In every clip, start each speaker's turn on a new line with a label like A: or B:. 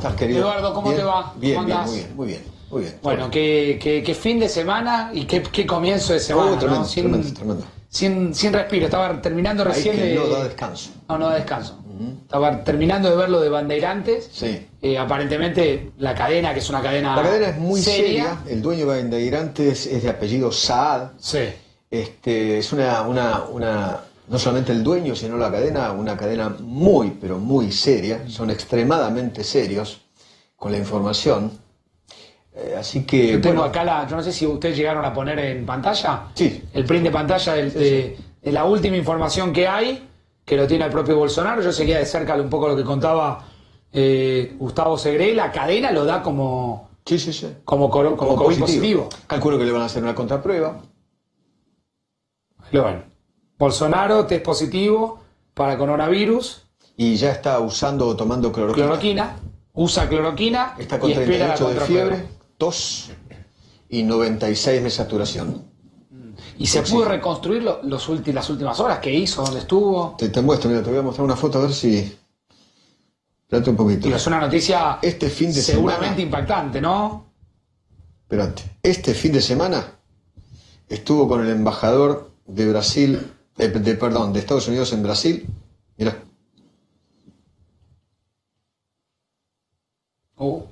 A: estás, querido?
B: Eduardo, ¿cómo
A: ¿Bien?
B: te va?
A: Bien,
B: ¿Cómo
A: bien,
B: andás?
A: muy bien, muy bien, muy bien.
B: Bueno, qué fin de semana y qué comienzo de semana,
A: Tremendo,
B: ¿no?
A: tremendo.
B: Sin respiro. Estaba terminando
A: Ahí
B: recién
A: que
B: de...
A: no da descanso.
B: No da descanso. Estaba terminando de ver lo de Bandeirantes.
A: Sí.
B: Aparentemente la cadena, que es una cadena
A: La cadena es muy seria. El dueño de Bandeirantes es de apellido Saad.
B: Sí.
A: Es no solamente el dueño, sino la cadena, una cadena muy, pero muy seria. Son extremadamente serios con la información. Así que...
B: Yo tengo acá yo no sé si ustedes llegaron a poner en pantalla.
A: Sí.
B: El print de pantalla de la última información que hay, que lo tiene el propio Bolsonaro. Yo seguía de cerca un poco lo que contaba Gustavo Segre. La cadena lo da como...
A: Sí.
B: Como COVID positivo.
A: Calculo que le van a hacer una contraprueba.
B: Bueno, Bolsonaro, test positivo para coronavirus.
A: Y ya está usando o tomando cloroquina.
B: Usa cloroquina.
A: Está con
B: y espera la
A: 38 de
B: contraprueba.
A: fiebre, tos y 96 de saturación.
B: ¿Y se pudo reconstruir las últimas horas? ¿Qué hizo? ¿Dónde estuvo?
A: Te muestro, mira, te voy a mostrar una foto a ver si... Espérate un poquito.
B: Digo, es una noticia
A: este fin de
B: seguramente
A: semana,
B: impactante, ¿no?
A: Espérate. Este fin de semana estuvo con el embajador de Brasil, de Estados Unidos en Brasil. Mirá.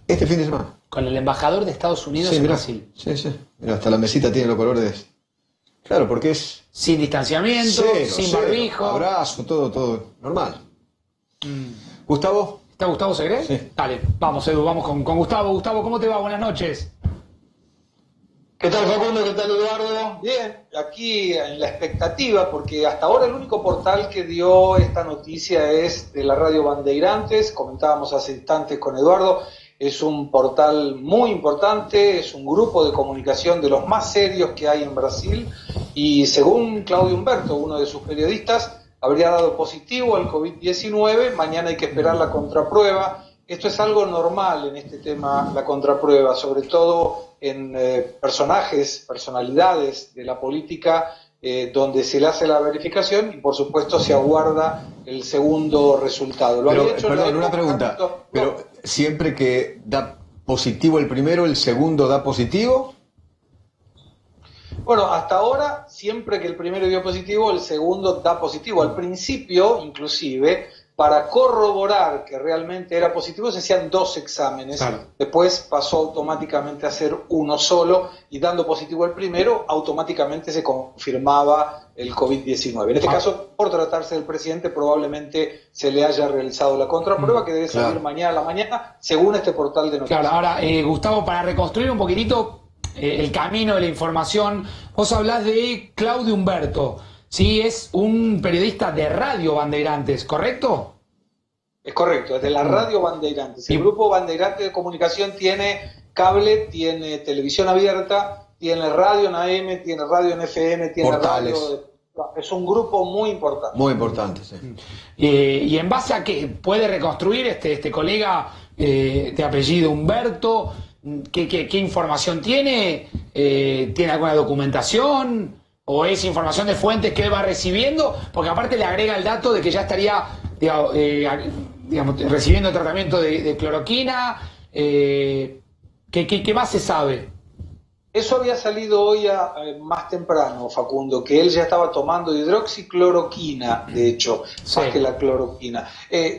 A: Este fin de semana.
B: Con el embajador de Estados Unidos en
A: mirá.
B: Brasil.
A: Sí. Mirá, hasta la mesita tiene los colores. Claro, porque es...
B: Sin distanciamiento, sin barbijo.
A: Abrazo, todo normal. Gustavo.
B: ¿Está Gustavo Segre?
A: Sí.
B: Dale, vamos Edu, vamos con Gustavo. Gustavo, ¿cómo te va? Buenas noches.
C: ¿Qué tal, Facundo? ¿Qué tal, Eduardo? Bien, aquí en la expectativa, porque hasta ahora el único portal que dio esta noticia es de la radio Bandeirantes. Comentábamos hace instantes con Eduardo. Es un portal muy importante, es un grupo de comunicación de los más serios que hay en Brasil. Y según Claudio Humberto, uno de sus periodistas, habría dado positivo al COVID-19. Mañana hay que esperar la contraprueba. Esto es algo normal en este tema, la contraprueba, sobre todo en personalidades de la política, donde se le hace la verificación y por supuesto se aguarda el segundo resultado.
A: Perdón, una pregunta. Pero siempre que da positivo el primero, el segundo da positivo.
C: Bueno, hasta ahora, siempre que el primero dio positivo, el segundo da positivo. Al principio, inclusive, para corroborar que realmente era positivo, se hacían 2 exámenes.
B: Claro.
C: Después pasó automáticamente a ser uno solo y dando positivo el primero, automáticamente se confirmaba el COVID-19. En este caso, por tratarse del presidente, probablemente se le haya realizado la contraprueba, que debe salir mañana a la mañana, según este portal de noticias.
B: Claro, ahora, Gustavo, para reconstruir un poquitito el camino de la información, vos hablás de Claudio Humberto. Sí, es un periodista de Radio Bandeirantes, ¿correcto?
C: Es correcto, es de la Radio Bandeirantes. El grupo Bandeirantes de Comunicación tiene cable, tiene televisión abierta, tiene radio en AM, tiene radio en FM, tiene
A: portales.
C: Es un grupo muy importante.
A: Muy importante, sí.
B: ¿Y en base a qué puede reconstruir este colega de apellido Humberto? ¿Qué información tiene? ¿Tiene alguna documentación? ¿O es información de fuentes que él va recibiendo? Porque aparte le agrega el dato de que ya estaría recibiendo tratamiento de cloroquina. ¿Qué más se sabe?
C: Eso había salido hoy más temprano, Facundo, que él ya estaba tomando hidroxicloroquina, de hecho, más que la cloroquina.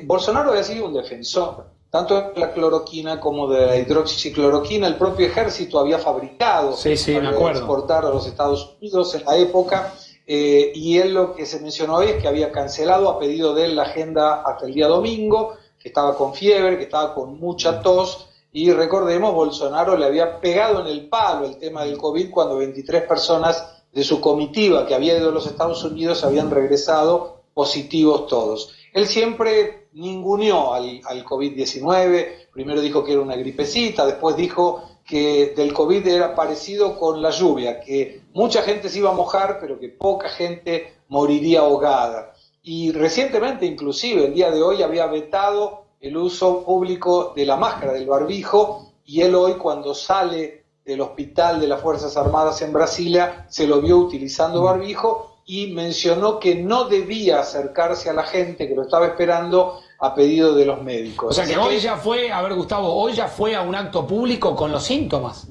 C: Bolsonaro había sido un defensor tanto de la cloroquina como de la hidroxicloroquina. El propio ejército había fabricado para exportar a los Estados Unidos en la época, y él lo que se mencionó hoy es que había cancelado a pedido de él la agenda hasta el día domingo, que estaba con fiebre, que estaba con mucha tos, y recordemos, Bolsonaro le había pegado en el palo el tema del COVID cuando 23 personas de su comitiva que había ido a los Estados Unidos habían regresado positivos todos. Él siempre ninguneó al COVID-19, primero dijo que era una gripecita, después dijo que del COVID era parecido con la lluvia, que mucha gente se iba a mojar, pero que poca gente moriría ahogada. Y recientemente, inclusive, el día de hoy había vetado el uso público de la máscara, del barbijo, y él hoy cuando sale del hospital de las Fuerzas Armadas en Brasilia, se lo vio utilizando barbijo y mencionó que no debía acercarse a la gente que lo estaba esperando a pedido de los médicos.
B: O sea que hoy ya fue, a ver Gustavo, hoy ya fue a un acto público con los síntomas.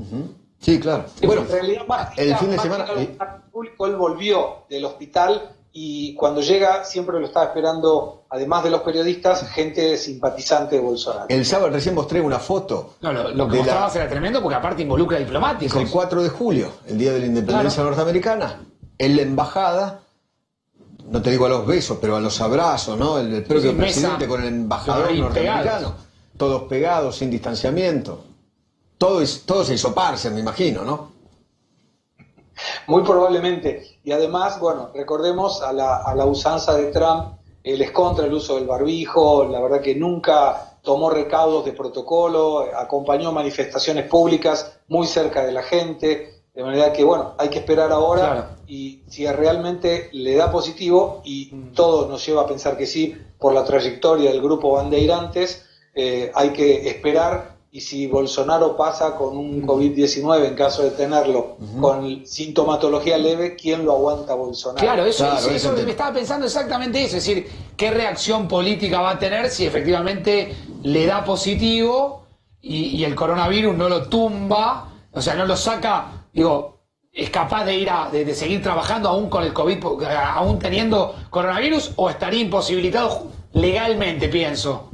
A: Sí, claro.
C: Bueno, en realidad,
A: el fin de semana...
C: público, él volvió del hospital y cuando llega siempre lo estaba esperando, además de los periodistas, gente simpatizante de Bolsonaro.
A: El sábado recién mostré una foto.
B: No, lo que mostrabas era tremendo porque aparte involucra diplomáticos.
A: El 4 de julio, el día de la independencia norteamericana, en la embajada, no te digo a los besos, pero a los abrazos, ¿no? El propio presidente con el embajador norteamericano, todos pegados, sin distanciamiento. Todos se hisoparse, me imagino, ¿no?
C: Muy probablemente. Y además, bueno, recordemos a la usanza de Trump, él es contra el uso del barbijo, la verdad que nunca tomó recaudos de protocolo, acompañó manifestaciones públicas muy cerca de la gente, de manera que, bueno, hay que esperar ahora, claro. Y si realmente le da positivo, y todo nos lleva a pensar que sí, por la trayectoria del grupo Bandeirantes, hay que esperar. Y si Bolsonaro pasa con un COVID-19, en caso de tenerlo, con sintomatología leve, ¿quién lo aguanta a Bolsonaro?
B: Claro, eso me estaba pensando exactamente eso. Es decir, ¿qué reacción política va a tener si efectivamente le da positivo y el coronavirus no lo tumba? O sea, no lo saca, digo, es capaz de ir de seguir trabajando aún con el COVID, aún teniendo coronavirus, o estaría imposibilitado legalmente, pienso.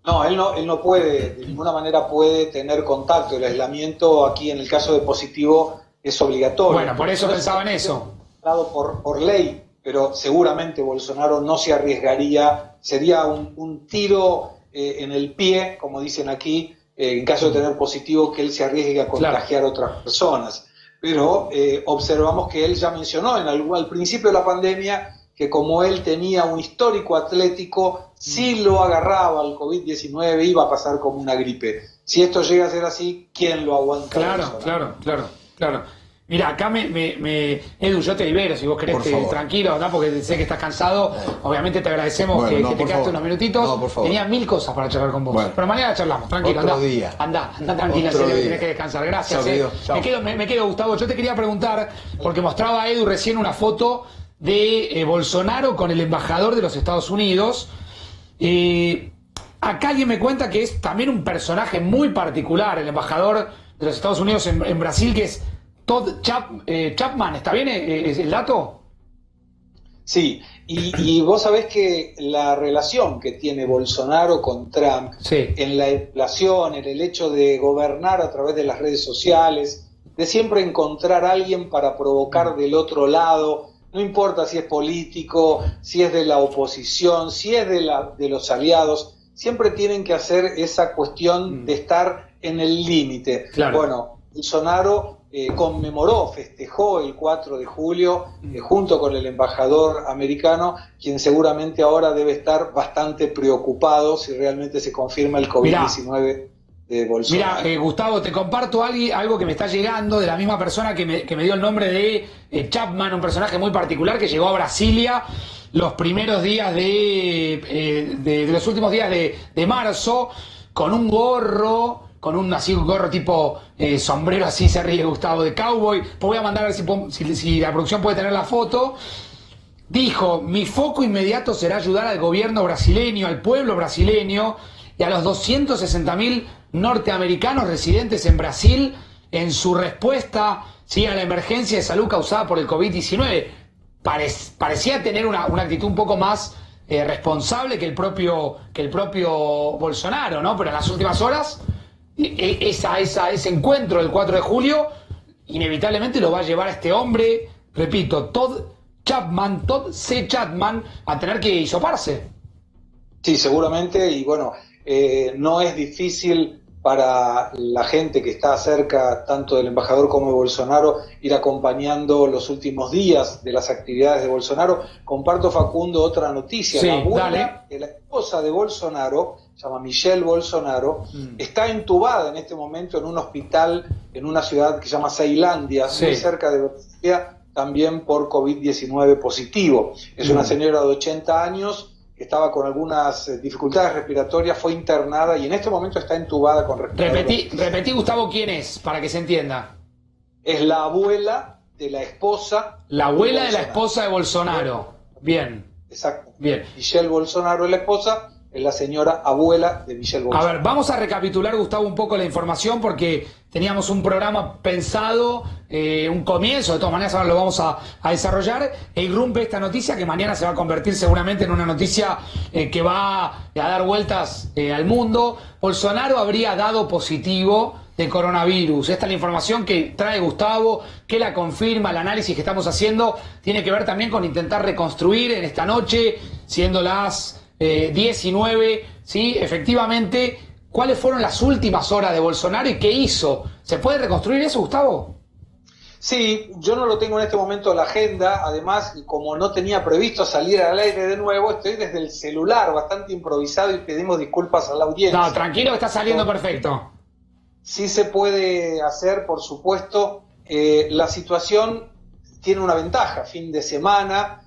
C: No, él no puede, de ninguna manera puede tener contacto. El aislamiento aquí en el caso de positivo es obligatorio.
B: Bueno, por eso pensaba en eso.
C: Por ley, pero seguramente Bolsonaro no se arriesgaría, sería un tiro en el pie, como dicen aquí, en caso de tener positivo, que él se arriesgue a contagiar a otras personas. Pero observamos que él ya mencionó al principio de la pandemia que como él tenía un histórico atlético, si lo agarraba el COVID-19 iba a pasar como una gripe. Si esto llega a ser así, ¿quién lo aguanta?
B: Claro. Mira, acá Edu, yo te libero, si vos querés, tranquilo, ¿no? Porque sé que estás cansado. Obviamente te agradecemos que te quedaste unos minutitos.
A: No, por favor.
B: Tenía 1000 cosas para charlar con vos.
A: Bueno.
B: Pero mañana charlamos, tranquilo. Anda tranquila, tenés que descansar. Gracias. Me quedo, Gustavo. Yo te quería preguntar, porque mostraba a Edu recién una foto de Bolsonaro con el embajador de los Estados Unidos. Acá alguien me cuenta que es también un personaje muy particular, el embajador de los Estados Unidos en Brasil, que es Todd Chapman. ¿Está bien es el dato?
C: Sí, y vos sabés que la relación que tiene Bolsonaro con Trump, en la inflación, en el hecho de gobernar a través de las redes sociales, de siempre encontrar a alguien para provocar del otro lado, no importa si es político, si es de la oposición, si es de los aliados, siempre tienen que hacer esa cuestión de estar en el límite.
B: Claro.
C: Bueno, Bolsonaro festejó el 4 de julio junto con el embajador americano, quien seguramente ahora debe estar bastante preocupado si realmente se confirma el COVID-19 de Bolsonaro.
B: Mira, Gustavo, te comparto algo que me está llegando de la misma persona que me dio el nombre de Chapman, un personaje muy particular que llegó a Brasilia los primeros días de los últimos días de marzo, con un gorro, un gorro tipo sombrero, así se ríe Gustavo, de cowboy. Pues voy a mandar a ver si la producción puede tener la foto. Dijo: mi foco inmediato será ayudar al gobierno brasileño, al pueblo brasileño y a los 260.000 norteamericanos residentes en Brasil en su respuesta a la emergencia de salud causada por el COVID-19. Parecía tener una actitud un poco más responsable que el propio Bolsonaro, ¿no? Pero en las últimas horas ese encuentro del 4 de julio inevitablemente lo va a llevar a este hombre, repito, Todd C. Chapman, a tener que hisoparse.
C: Sí, seguramente, y bueno, no es difícil para la gente que está cerca tanto del embajador como de Bolsonaro ir acompañando los últimos días de las actividades de Bolsonaro. Comparto, Facundo, otra noticia.
B: Sí,
C: la abuela de la esposa de Bolsonaro, se llama Michelle Bolsonaro, está entubada en este momento en un hospital en una ciudad que se llama Ceilândia, muy cerca de Brasilia, también por COVID-19 positivo. Es una señora de 80 años que estaba con algunas dificultades respiratorias, fue internada y en este momento está entubada con respirador.
B: Repetí, Gustavo, ¿quién es? Para que se entienda.
C: Es la abuela de la esposa.
B: La abuela de la esposa de Bolsonaro. Bien.
C: Exacto.
B: Bien.
C: Michelle Bolsonaro es la esposa es la señora abuela de Michelle Bolsonaro.
B: A ver, vamos a recapitular, Gustavo, un poco la información porque teníamos un programa pensado, un comienzo, de todas maneras ahora lo vamos a desarrollar, e irrumpe esta noticia que mañana se va a convertir seguramente en una noticia que va a dar vueltas al mundo. Bolsonaro habría dado positivo de coronavirus. Esta es la información que trae Gustavo, que la confirma. El análisis que estamos haciendo tiene que ver también con intentar reconstruir en esta noche, siendo las 19, ¿sí? Efectivamente, ¿cuáles fueron las últimas horas de Bolsonaro y qué hizo? ¿Se puede reconstruir eso, Gustavo?
C: Sí, yo no lo tengo en este momento en la agenda, además, como no tenía previsto salir al aire de nuevo, estoy desde el celular, bastante improvisado, y pedimos disculpas a la audiencia.
B: No, tranquilo, que está saliendo perfecto.
C: Sí se puede hacer, por supuesto. La situación tiene una ventaja, fin de semana.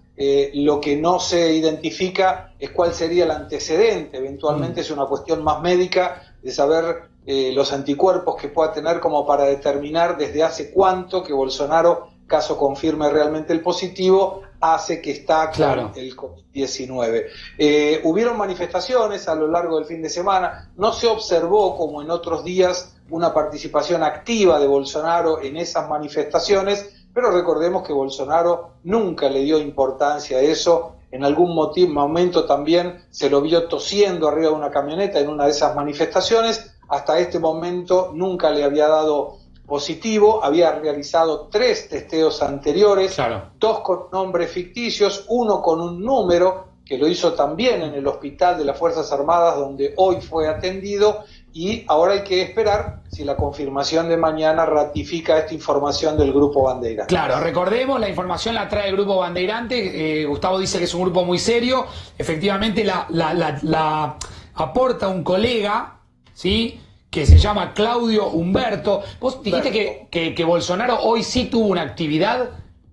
C: Lo que no se identifica es cuál sería el antecedente, eventualmente es una cuestión más médica de saber los anticuerpos que pueda tener como para determinar desde hace cuánto que Bolsonaro, caso confirme realmente el positivo, hace que está con el COVID-19. Hubieron manifestaciones a lo largo del fin de semana, no se observó como en otros días una participación activa de Bolsonaro en esas manifestaciones, pero recordemos que Bolsonaro nunca le dio importancia a eso. En algún momento también se lo vio tosiendo arriba de una camioneta en una de esas manifestaciones. Hasta este momento nunca le había dado positivo, había realizado 3 testeos anteriores, 2 con nombres ficticios, 1 con un número, que lo hizo también en el hospital de las Fuerzas Armadas, donde hoy fue atendido, y ahora hay que esperar si la confirmación de mañana ratifica esta información del Grupo Bandeirante.
B: Claro, recordemos, la información la trae el Grupo Bandeirante. Gustavo dice que es un grupo muy serio. Efectivamente la aporta un colega, ¿sí?, que se llama Claudio Humberto. Vos dijiste que Bolsonaro hoy sí tuvo una actividad,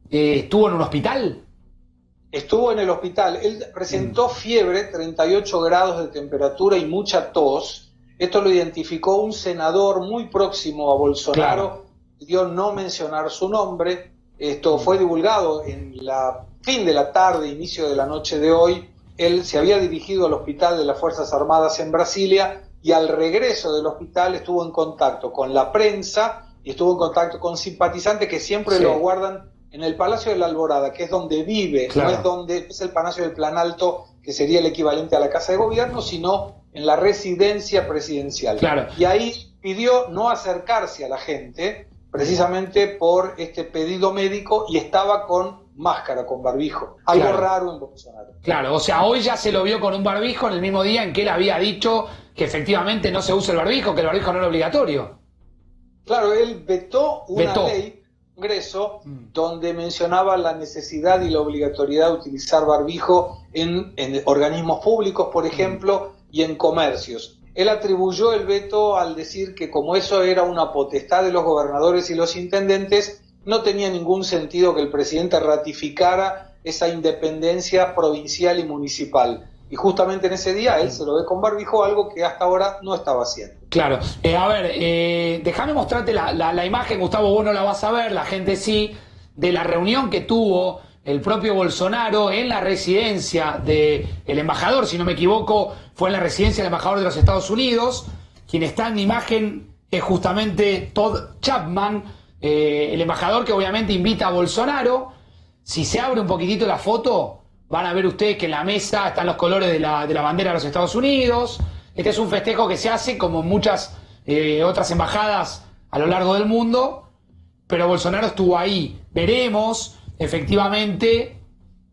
B: ¿estuvo en un hospital?
C: Estuvo en el hospital. Él presentó fiebre, 38 grados de temperatura y mucha tos. Esto lo identificó un senador muy próximo a Bolsonaro, pidió no mencionar su nombre. Esto fue divulgado en la fin de la tarde, inicio de la noche de hoy. Él se había dirigido al hospital de las Fuerzas Armadas en Brasilia y al regreso del hospital estuvo en contacto con la prensa y estuvo en contacto con simpatizantes que siempre lo aguardan en el Palacio de la Alborada, que es donde vive, no es el Palacio del Planalto, que sería el equivalente a la Casa de Gobierno, sino en la residencia presidencial. Y ahí pidió no acercarse a la gente, precisamente por este pedido médico, y estaba con máscara, con barbijo. Algo raro en Bolsonaro.
B: Claro, o sea, hoy ya se lo vio con un barbijo en el mismo día en que él había dicho que efectivamente no se usa el barbijo, que el barbijo no era obligatorio.
C: Claro, él vetó una ley, Congreso, donde mencionaba la necesidad y la obligatoriedad de utilizar barbijo en organismos públicos, por ejemplo, y en comercios. Él atribuyó el veto al decir que como eso era una potestad de los gobernadores y los intendentes, no tenía ningún sentido que el presidente ratificara esa independencia provincial y municipal. Y justamente en ese día él se lo ve con barbijo, algo que hasta ahora no estaba haciendo.
B: Claro. A ver, déjame mostrarte la imagen, Gustavo, vos no la vas a ver, la gente sí, de la reunión que tuvo el propio Bolsonaro en la residencia del embajador, si no me equivoco, fue en la residencia del embajador de los Estados Unidos. Quien está en imagen es justamente Todd Chapman, el embajador que obviamente invita a Bolsonaro. Si se abre un poquitito la foto, van a ver ustedes que en la mesa están los colores de la bandera de los Estados Unidos. Este es un festejo que se hace como en muchas otras embajadas a lo largo del mundo, pero Bolsonaro estuvo ahí. Veremos efectivamente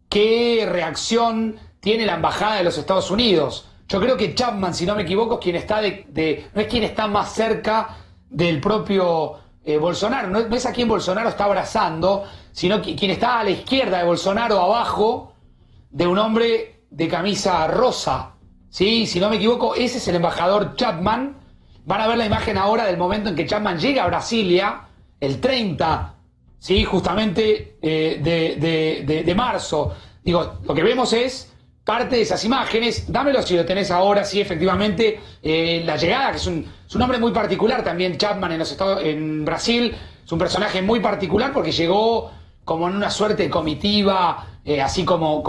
B: qué reacción tiene la embajada de los Estados Unidos. Yo creo que Chapman, si no me equivoco, es quien está no es quien está más cerca del propio Bolsonaro. No es a quien Bolsonaro está abrazando, sino quien está a la izquierda de Bolsonaro, abajo de un hombre de camisa rosa. ¿Sí? Si no me equivoco, ese es el embajador Chapman. Van a ver la imagen ahora del momento en que Chapman llega a Brasilia, el 30, ¿sí?, justamente de marzo. Digo, lo que vemos es parte de esas imágenes. Dámelo si lo tenés ahora, sí, efectivamente, la llegada, que es un hombre muy particular también, Chapman en Brasil, es un personaje muy particular porque llegó como en una suerte de comitiva, así como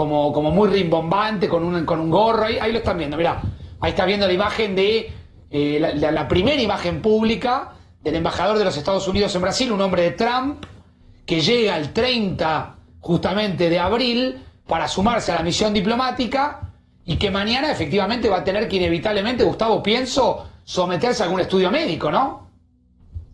B: muy rimbombante, con un gorro, ahí lo están viendo, mirá. Ahí está viendo la imagen de la primera imagen pública del embajador de los Estados Unidos en Brasil, un hombre de Trump, que llega el 30 justamente de abril para sumarse a la misión diplomática y que mañana efectivamente va a tener que inevitablemente, Gustavo, pienso, someterse a algún estudio médico, ¿no?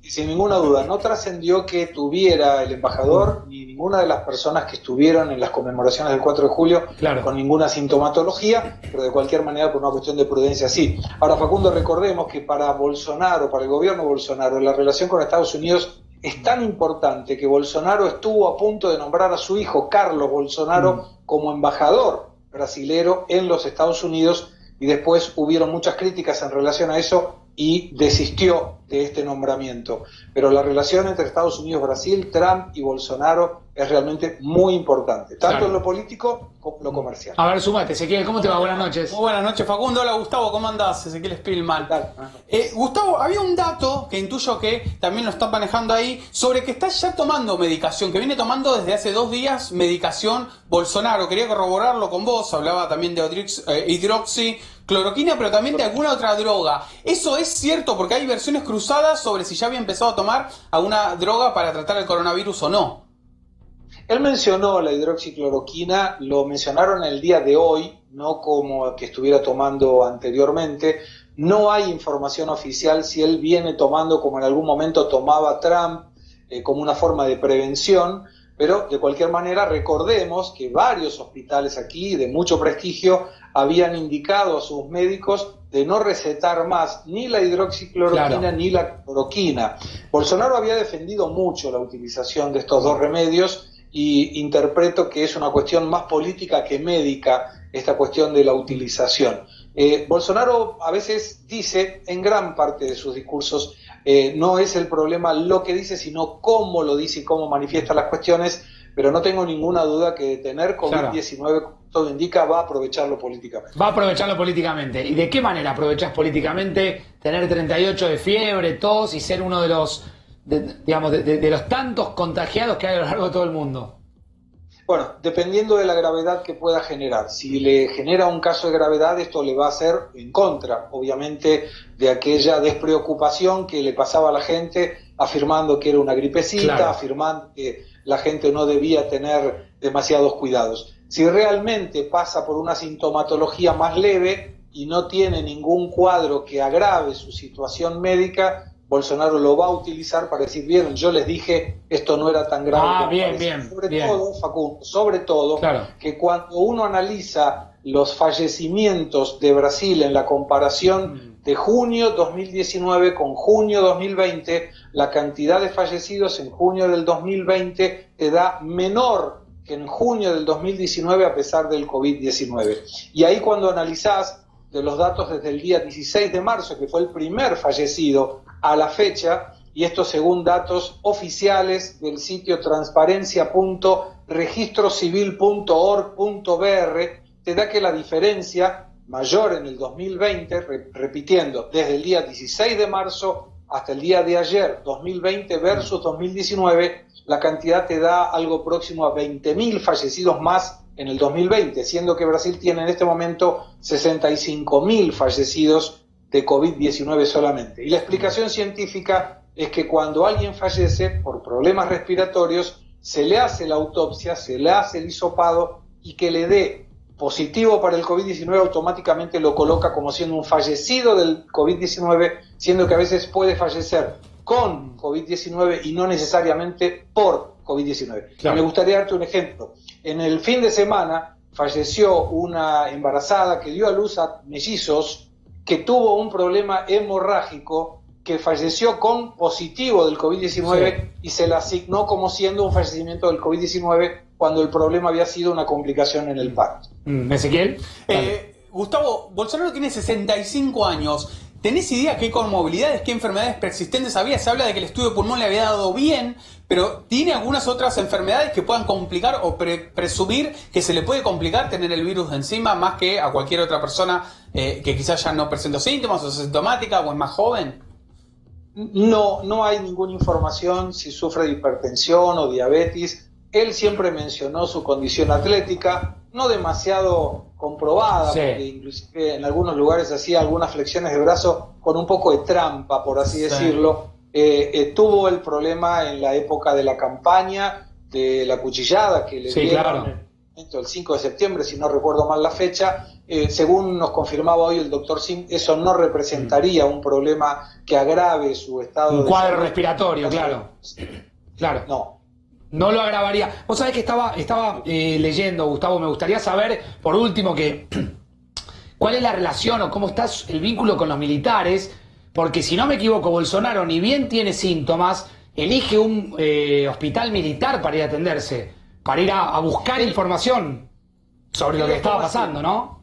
C: Y sin ninguna duda, no trascendió que tuviera el embajador ni ninguna de las personas que estuvieron en las conmemoraciones del 4 de julio con ninguna sintomatología, pero de cualquier manera por una cuestión de prudencia sí. Ahora, Facundo, recordemos que para Bolsonaro, para el gobierno Bolsonaro, la relación con Estados Unidos es tan importante que Bolsonaro estuvo a punto de nombrar a su hijo, Carlos Bolsonaro, como embajador brasilero en los Estados Unidos, y después hubieron muchas críticas en relación a eso y desistió de este nombramiento. Pero la relación entre Estados Unidos, Brasil, Trump y Bolsonaro es realmente muy importante, tanto en lo político como en lo comercial.
B: A ver, sumate, Ezequiel, ¿cómo te va? Buenas noches.
D: Muy buenas noches, Facundo. Hola, Gustavo, ¿cómo andás? Ezequiel Spielman. Gustavo, había un dato que intuyo que también lo están manejando ahí, sobre que está ya tomando medicación, que viene tomando desde hace 2 días medicación Bolsonaro. Quería corroborarlo con vos, hablaba también de hidroxicloroquina, pero también de alguna otra droga. ¿Eso es cierto? Porque hay versiones cruzadas sobre si ya había empezado a tomar alguna droga para tratar el coronavirus o no.
C: Él mencionó la hidroxicloroquina, lo mencionaron el día de hoy, no como que estuviera tomando anteriormente. No hay información oficial si él viene tomando, como en algún momento tomaba Trump, como una forma de prevención, pero de cualquier manera recordemos que varios hospitales aquí de mucho prestigio habían indicado a sus médicos de no recetar más ni la hidroxicloroquina ni la cloroquina. Bolsonaro había defendido mucho la utilización de estos dos remedios y interpreto que es una cuestión más política que médica esta cuestión de la utilización. Bolsonaro a veces dice, en gran parte de sus discursos, no es el problema lo que dice, sino cómo lo dice y cómo manifiesta las cuestiones, pero no tengo ninguna duda que tener COVID-19, como todo indica, va a aprovecharlo políticamente.
B: Va a aprovecharlo políticamente. ¿Y de qué manera aprovechás políticamente tener 38 de fiebre, tos y ser uno de los, de los tantos contagiados que hay a lo largo de todo el mundo?
C: Bueno, dependiendo de la gravedad que pueda generar. Si le genera un caso de gravedad, esto le va a hacer en contra, obviamente, de aquella despreocupación que le pasaba a la gente, afirmando que era una gripecita, afirmando que la gente no debía tener demasiados cuidados. Si realmente pasa por una sintomatología más leve y no tiene ningún cuadro que agrave su situación médica, Bolsonaro lo va a utilizar para decir, vieron, yo les dije, esto no era tan grave.
B: Bien.
C: Todo, Facundo, sobre todo, que cuando uno analiza los fallecimientos de Brasil en la comparación de junio 2019 con junio 2020, la cantidad de fallecidos en junio del 2020 te da menor que en junio del 2019 a pesar del COVID-19. Y ahí cuando analizás de los datos desde el día 16 de marzo, que fue el primer fallecido a la fecha, y esto según datos oficiales del sitio transparencia.registrocivil.org.br, te da que la diferencia mayor en el 2020, repitiendo, desde el día 16 de marzo hasta el día de ayer, 2020 versus 2019, la cantidad te da algo próximo a 20.000 fallecidos más en el 2020, siendo que Brasil tiene en este momento 65.000 fallecidos de COVID-19 solamente. Y la explicación científica es que cuando alguien fallece por problemas respiratorios, se le hace la autopsia, se le hace el hisopado y que le dé positivo para el COVID-19 automáticamente lo coloca como siendo un fallecido del COVID-19, siendo que a veces puede fallecer con COVID-19 y no necesariamente por COVID-19. Me gustaría darte un ejemplo. En el fin de semana falleció una embarazada que dio a luz a mellizos, que tuvo un problema hemorrágico, que falleció con positivo del COVID-19 y se la asignó como siendo un fallecimiento del COVID-19 cuando el problema había sido una complicación en el parto.
B: ¿Ezequiel?
D: Gustavo, Bolsonaro tiene 65 años. ¿Tenés idea qué comorbilidades, qué enfermedades persistentes había? Se habla de que el estudio de pulmón le había dado bien, pero ¿tiene algunas otras enfermedades que puedan complicar o presumir que se le puede complicar tener el virus de encima más que a cualquier otra persona que quizás ya no presenta síntomas o sintomática o es más joven?
C: No hay ninguna información si sufre de hipertensión o diabetes. Él siempre mencionó su condición atlética, no demasiado comprobada,
B: Sí.
C: porque inclusive en algunos lugares hacía algunas flexiones de brazo con un poco de trampa, por así decirlo. Tuvo el problema en la época de la campaña de la cuchillada que le dieron
B: claro.
C: el 5 de septiembre, si no recuerdo mal la fecha. Según nos confirmaba hoy el doctor Sim, eso no representaría un problema que agrave su estado
B: Un
C: de
B: cuadro
C: salud.
B: respiratorio, claro. Claro.
C: No.
B: No lo agravaría. Vos sabés que estaba leyendo, Gustavo, me gustaría saber, por último, cuál es la relación o cómo está el vínculo con los militares, porque si no me equivoco, Bolsonaro ni bien tiene síntomas, elige un hospital militar para ir a atenderse, para ir a buscar información sobre lo que estaba pasando, ¿no?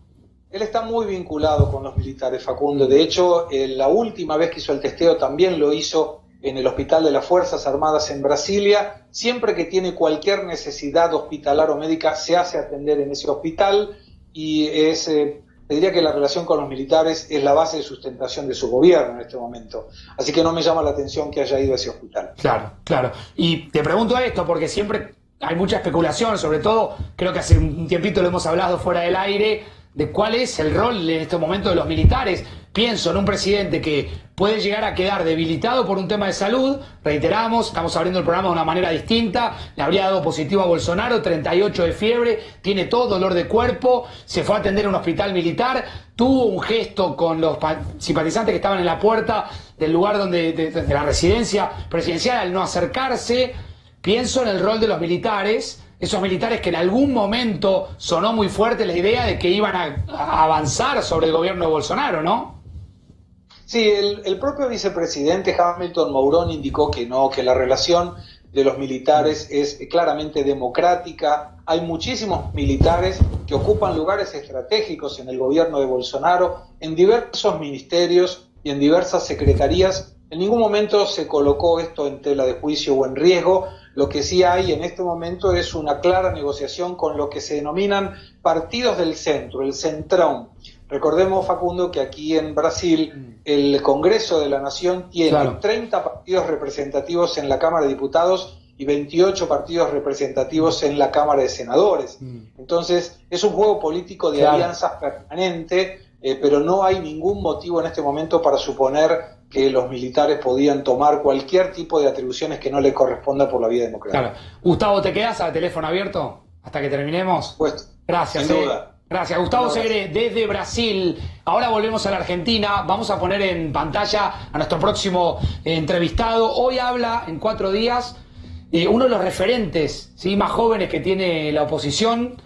C: Él está muy vinculado con los militares, Facundo. De hecho, la última vez que hizo el testeo también lo hizo en el Hospital de las Fuerzas Armadas en Brasilia. Siempre que tiene cualquier necesidad hospitalar o médica, se hace atender en ese hospital, y te diría que la relación con los militares es la base de sustentación de su gobierno en este momento. Así que no me llama la atención que haya ido a ese hospital.
B: Claro, claro. Y te pregunto esto porque siempre hay mucha especulación, sobre todo, creo que hace un tiempito lo hemos hablado fuera del aire, de cuál es el rol en este momento de los militares. Pienso en un presidente que puede llegar a quedar debilitado por un tema de salud. Reiteramos, estamos abriendo el programa de una manera distinta. Le habría dado positivo a Bolsonaro, 38 de fiebre, tiene todo dolor de cuerpo, se fue a atender a un hospital militar, tuvo un gesto con los simpatizantes que estaban en la puerta del lugar de la residencia presidencial al no acercarse. Pienso en el rol de los militares, esos militares que en algún momento sonó muy fuerte la idea de que iban a avanzar sobre el gobierno de Bolsonaro, ¿no?
C: Sí, el propio vicepresidente Hamilton Mourón indicó que no, que la relación de los militares es claramente democrática. Hay muchísimos militares que ocupan lugares estratégicos en el gobierno de Bolsonaro, en diversos ministerios y en diversas secretarías. En ningún momento se colocó esto en tela de juicio o en riesgo. Lo que sí hay en este momento es una clara negociación con lo que se denominan partidos del centro, el centrón. Recordemos, Facundo, que aquí en Brasil el Congreso de la Nación tiene 30 partidos representativos en la Cámara de Diputados y 28 partidos representativos en la Cámara de Senadores. Entonces, es un juego político de alianzas permanente, pero no hay ningún motivo en este momento para suponer que los militares podían tomar cualquier tipo de atribuciones que no le corresponda por la vía democrática.
B: Claro. Gustavo, ¿te quedas al teléfono abierto hasta que terminemos?
C: Pues,
B: gracias.
C: sin duda.
B: Gracias. Gustavo Segre, desde Brasil. Ahora volvemos a la Argentina. Vamos a poner en pantalla a nuestro próximo entrevistado. Hoy habla en 4 días uno de los referentes, ¿sí?, más jóvenes que tiene la oposición,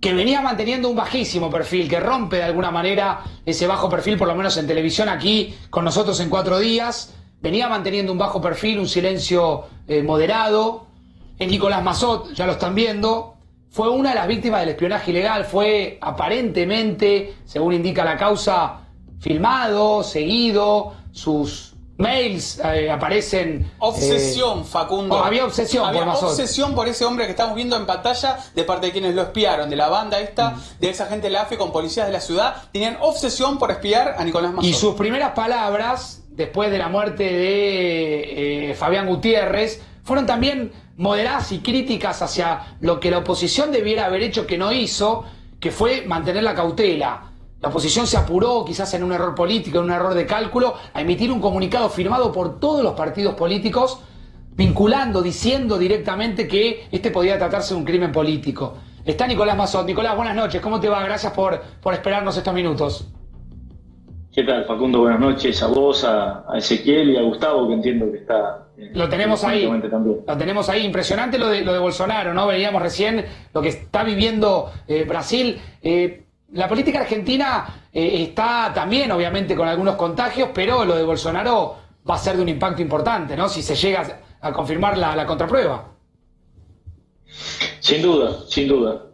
B: que venía manteniendo un bajísimo perfil, que rompe de alguna manera ese bajo perfil, por lo menos en televisión aquí con nosotros en 4 días. Venía manteniendo un bajo perfil, un silencio moderado. Es Nicolás Massot, ya lo están viendo. Fue una de las víctimas del espionaje ilegal, fue aparentemente, según indica la causa, filmado, seguido, sus mails aparecen...
D: Obsesión, Facundo.
B: Había obsesión
D: Había
B: por Massot.
D: obsesión por ese hombre que estamos viendo en pantalla, de parte de quienes lo espiaron, de la banda esta, de esa gente de la AFE con policías de la ciudad. Tenían obsesión por espiar a Nicolás Massot.
B: Y sus primeras palabras, después de la muerte de Fabián Gutiérrez, fueron también moderadas y críticas hacia lo que la oposición debiera haber hecho que no hizo, que fue mantener la cautela. La oposición se apuró, quizás en un error político, en un error de cálculo, a emitir un comunicado firmado por todos los partidos políticos, vinculando, diciendo directamente que este podía tratarse de un crimen político. Está Nicolás Massot. Nicolás, buenas noches. ¿Cómo te va? Gracias por esperarnos estos minutos.
E: ¿Qué tal, Facundo? Buenas noches a vos, a Ezequiel y a Gustavo, que entiendo que está...
B: Lo tenemos ahí,
E: también.
B: lo tenemos ahí. Impresionante lo de Bolsonaro, ¿no? Veíamos recién lo que está viviendo Brasil. La política argentina está también, obviamente, con algunos contagios, pero lo de Bolsonaro va a ser de un impacto importante, ¿no? Si se llega a confirmar la contraprueba.
E: Sin duda, sin duda.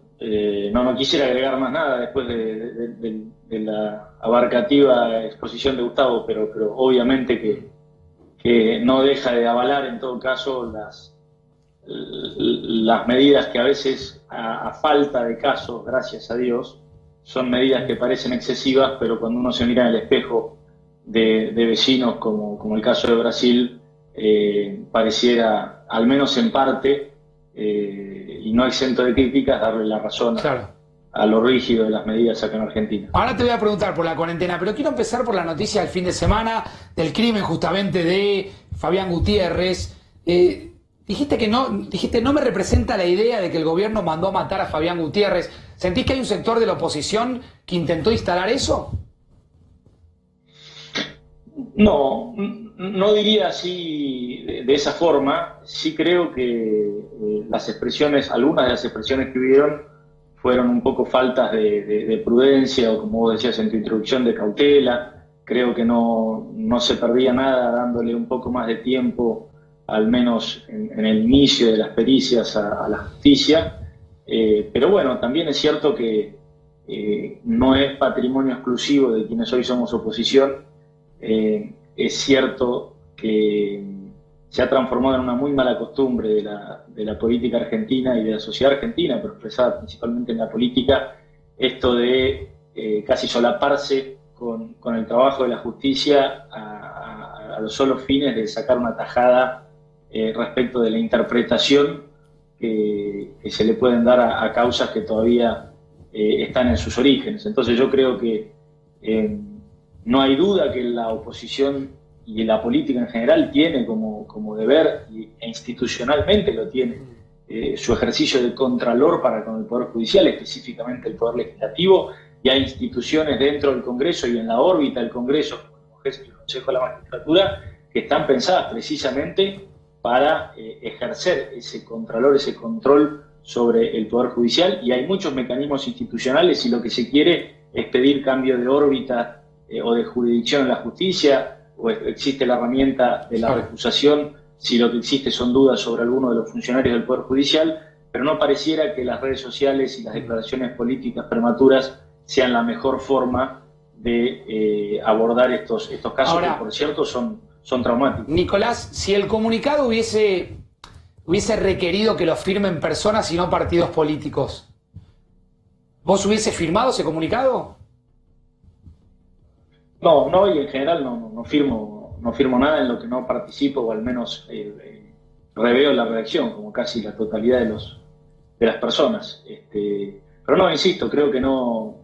E: No quisiera agregar más nada después de la abarcativa exposición de Gustavo, pero obviamente que no deja de avalar en todo caso las medidas que a veces, a falta de casos, gracias a Dios, son medidas que parecen excesivas, pero cuando uno se mira en el espejo de vecinos, como el caso de Brasil, pareciera, al menos en parte, y no exento de críticas, darle la razón a lo rígido de las medidas acá en Argentina.
B: Ahora te voy a preguntar por la cuarentena, pero quiero empezar por la noticia del fin de semana del crimen justamente de Fabián Gutiérrez. Dijiste no me representa la idea de que el gobierno mandó a matar a Fabián Gutiérrez. ¿Sentís que hay un sector de la oposición que intentó instalar eso?
E: No, no diría así de esa forma. Sí creo que algunas de las expresiones que hubieron fueron un poco faltas de prudencia o, como vos decías en tu introducción, de cautela. Creo que no se perdía nada dándole un poco más de tiempo, al menos en el inicio de las pericias, a la justicia. Pero bueno, también es cierto que no es patrimonio exclusivo de quienes hoy somos oposición. Es cierto que se ha transformado en una muy mala costumbre de la política argentina y de la sociedad argentina, pero expresada principalmente en la política, esto de casi solaparse con el trabajo de la justicia a los solos fines de sacar una tajada respecto de la interpretación que se le pueden dar a causas que todavía están en sus orígenes. Entonces yo creo que no hay duda que la oposición y la política en general tiene como deber, e institucionalmente lo tiene, su ejercicio de contralor para con el Poder Judicial, específicamente el Poder Legislativo, y hay instituciones dentro del Congreso y en la órbita del Congreso, como el Consejo de la Magistratura, que están pensadas precisamente para ejercer ese contralor, ese control sobre el Poder Judicial, y hay muchos mecanismos institucionales, y lo que se quiere es pedir cambio de órbita o de jurisdicción en la justicia, o existe la herramienta de la recusación si lo que existe son dudas sobre alguno de los funcionarios del Poder Judicial, pero no pareciera que las redes sociales y las declaraciones políticas prematuras sean la mejor forma de abordar estos casos. Ahora, que por cierto son traumáticos.
B: Nicolás, si el comunicado hubiese requerido que lo firmen personas y no partidos políticos, ¿vos hubiese firmado ese comunicado?
E: No, y en general no firmo nada en lo que no participo, o al menos reveo la redacción, como casi la totalidad de las personas. Pero no, insisto, creo que no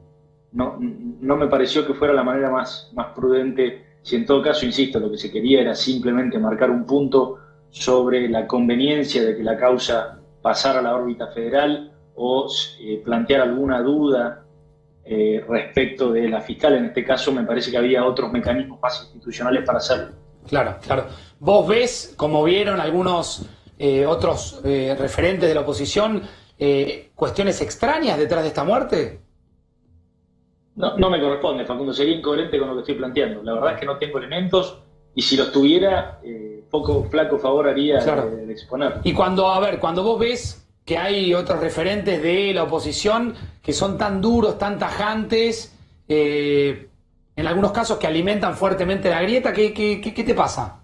E: me pareció que fuera la manera más prudente, si en todo caso, insisto, lo que se quería era simplemente marcar un punto sobre la conveniencia de que la causa pasara a la órbita federal, o plantear alguna duda respecto de la fiscal. En este caso me parece que había otros mecanismos más institucionales para hacerlo.
B: Claro. ¿Vos ves, como vieron algunos otros referentes de la oposición, cuestiones extrañas detrás de esta muerte?
E: No me corresponde, Facundo, sería incoherente con lo que estoy planteando. La verdad es que no tengo elementos, y si los tuviera, poco flaco favor haría de exponer.
B: Y cuando vos ves que hay otros referentes de la oposición que son tan duros, tan tajantes, en algunos casos que alimentan fuertemente la grieta, ¿qué te pasa?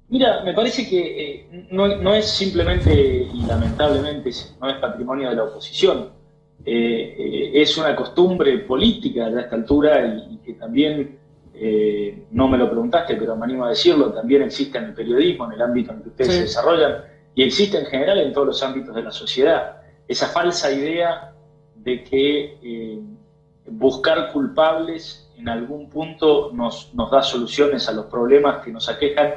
E: Mira, me parece que no es simplemente, y lamentablemente no es patrimonio de la oposición, es una costumbre política a esta altura, y que también, no me lo preguntaste, pero me animo a decirlo, también existe en el periodismo, en el ámbito en el que ustedes se desarrollan, y existe en general en todos los ámbitos de la sociedad, esa falsa idea de que buscar culpables en algún punto nos da soluciones a los problemas que nos aquejan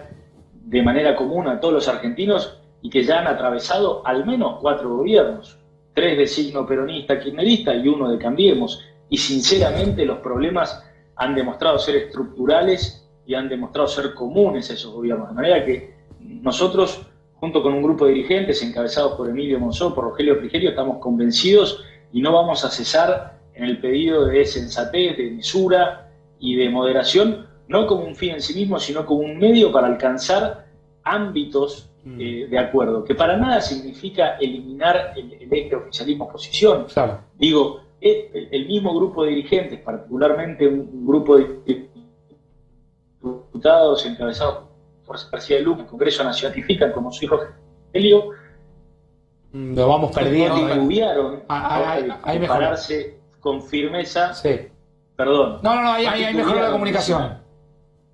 E: de manera común a todos los argentinos, y que ya han atravesado al menos 4 gobiernos, 3 de signo peronista, kirchnerista y 1 de Cambiemos, y sinceramente los problemas han demostrado ser estructurales y han demostrado ser comunes a esos gobiernos, de manera que nosotros, junto con un grupo de dirigentes encabezados por Emilio Monzó, por Rogelio Frigerio, estamos convencidos y no vamos a cesar en el pedido de sensatez, de mesura y de moderación, no como un fin en sí mismo, sino como un medio para alcanzar ámbitos de acuerdo, que para nada significa eliminar el eje oficialismo-oposición.
B: Claro.
E: Digo, el mismo grupo de dirigentes, particularmente un grupo de diputados encabezados por García de Luque, el Congreso Nacional, ratifican como su hijo Helio,
B: lo vamos perdiendo.
E: No titubearon
B: ahí
E: pararse con firmeza.
B: Sí.
E: Perdón.
B: Ahí mejoró la comunicación.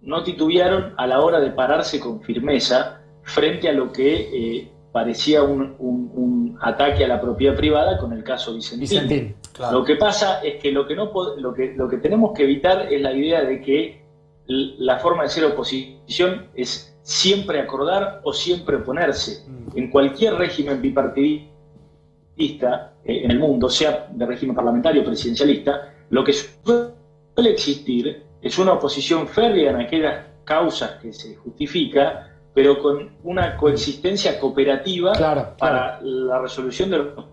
E: No titubearon a la hora de pararse con firmeza frente a lo que parecía un ataque a la propiedad privada con el caso Vicentín.
D: Claro.
E: Lo que pasa es que lo que tenemos que evitar es la idea de que la forma de ser oposición es siempre acordar o siempre oponerse. En cualquier régimen bipartidista en el mundo, sea de régimen parlamentario o presidencialista, lo que suele existir es una oposición férrea en aquellas causas que se justifica, pero con una coexistencia cooperativa para la resolución de los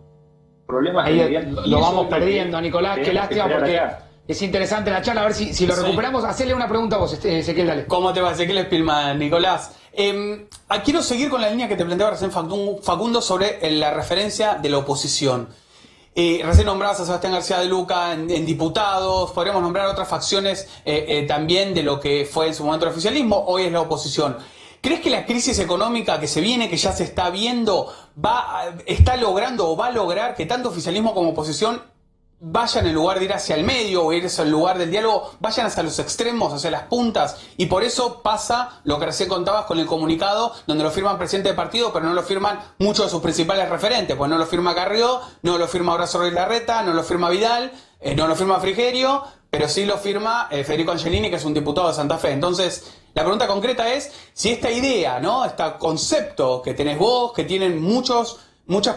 E: problemas.
B: Ahí lo vamos perdiendo, Nicolás, qué lástima, porque es interesante la charla, a ver si lo recuperamos. Hacerle una pregunta a vos, Ezequiel, dale.
D: ¿Cómo te va, Ezequiel Spillman, Nicolás? Quiero seguir con la línea que te planteaba recién Facundo sobre la referencia de la oposición. Recién nombrabas a Sebastián García de Luca en diputados, podríamos nombrar otras facciones también de lo que fue en su momento el oficialismo, hoy es la oposición. ¿Crees que la crisis económica que se viene, que ya se está viendo, está logrando o va a lograr que tanto oficialismo como oposición vayan en lugar de ir hacia el medio o ir hacia el lugar del diálogo, vayan hacia los extremos, hacia las puntas? Y por eso pasa lo que recién contabas con el comunicado, donde lo firman presidente de partido, pero no lo firman muchos de sus principales referentes, pues no lo firma Carrió, no lo firma Horacio Rodríguez Larreta, no lo firma Vidal, no lo firma Frigerio, pero sí lo firma Federico Angelini, que es un diputado de Santa Fe. Entonces, la pregunta concreta es si esta idea, ¿no?, este concepto que tenés vos, que tienen muchas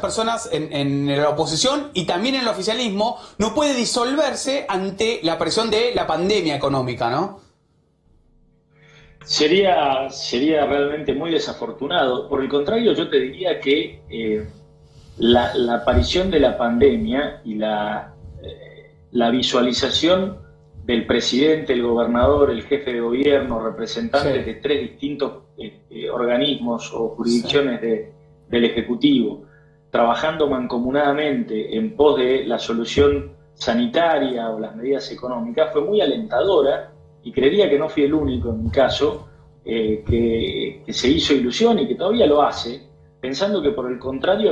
D: personas en la oposición y también en el oficialismo, no puede disolverse ante la presión de la pandemia económica, ¿no?
E: Sería realmente muy desafortunado. Por el contrario, yo te diría que la aparición de la pandemia y la visualización del presidente, el gobernador, el jefe de gobierno, representantes de tres distintos organismos o jurisdicciones del Ejecutivo, trabajando mancomunadamente en pos de la solución sanitaria o las medidas económicas, fue muy alentadora, y creería que no fui el único en mi caso que se hizo ilusión y que todavía lo hace, pensando que por el contrario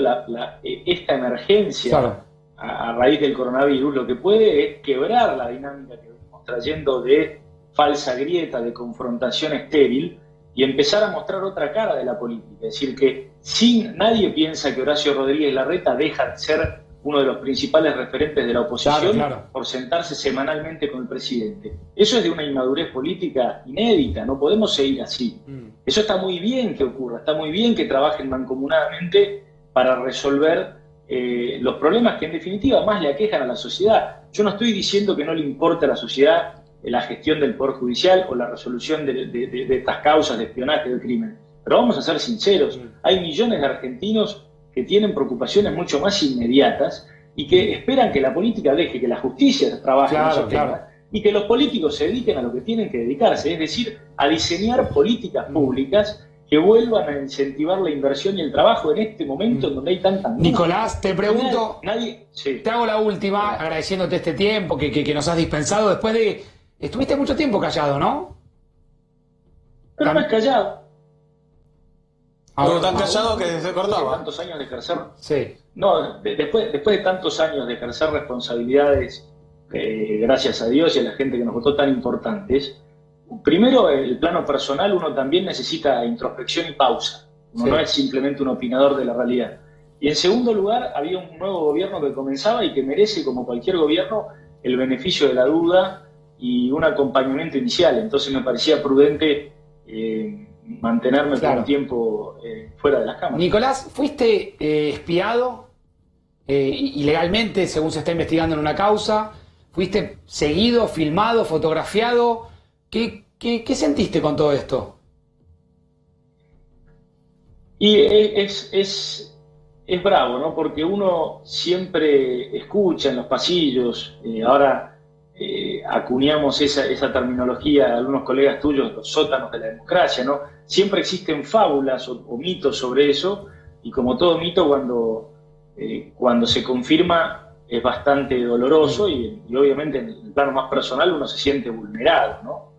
E: esta emergencia a raíz del coronavirus lo que puede es quebrar la dinámica que venimos trayendo de falsa grieta, de confrontación estéril, y empezar a mostrar otra cara de la política. Es decir, que nadie piensa que Horacio Rodríguez Larreta deja de ser uno de los principales referentes de la oposición por sentarse semanalmente con el presidente. Eso es de una inmadurez política inédita, no podemos seguir así. Eso está muy bien que ocurra, está muy bien que trabajen mancomunadamente para resolver los problemas que en definitiva más le aquejan a la sociedad. Yo no estoy diciendo que no le importe a la sociedad la gestión del Poder Judicial o la resolución de estas causas de espionaje del crimen. Pero vamos a ser sinceros, hay millones de argentinos que tienen preocupaciones mucho más inmediatas y que esperan que la política deje que la justicia trabaje en esos temas y que los políticos se dediquen a lo que tienen que dedicarse, es decir, a diseñar políticas públicas que vuelvan a incentivar la inversión y el trabajo en este momento en donde hay tanta angustia.
B: Nicolás, te pregunto, te hago la última, agradeciéndote este tiempo que nos has dispensado después de... Estuviste mucho tiempo callado, ¿no?
E: Pero no es callado.
D: Pero tan callado que se cortaba.
E: Tantos años de ejercer.
B: Sí.
E: No, después de tantos años de ejercer responsabilidades, gracias a Dios y a la gente que nos votó, tan importantes, primero, el plano personal, uno también necesita introspección y pausa. Uno no es simplemente un opinador de la realidad. Y en segundo lugar, había un nuevo gobierno que comenzaba y que merece, como cualquier gobierno, el beneficio de la duda y un acompañamiento inicial. Entonces me parecía prudente mantenerme por un tiempo fuera de las cámaras.
B: Nicolás, fuiste espiado ilegalmente, según se está investigando en una causa. Fuiste seguido, filmado, fotografiado. ¿Qué sentiste con todo esto?
E: Y es bravo, ¿no? Porque uno siempre escucha en los pasillos, ahora acuñamos esa terminología, algunos colegas tuyos, los sótanos de la democracia, ¿no? Siempre existen fábulas o mitos sobre eso, y como todo mito, cuando se confirma es bastante doloroso y obviamente en el plano más personal uno se siente vulnerado, ¿no?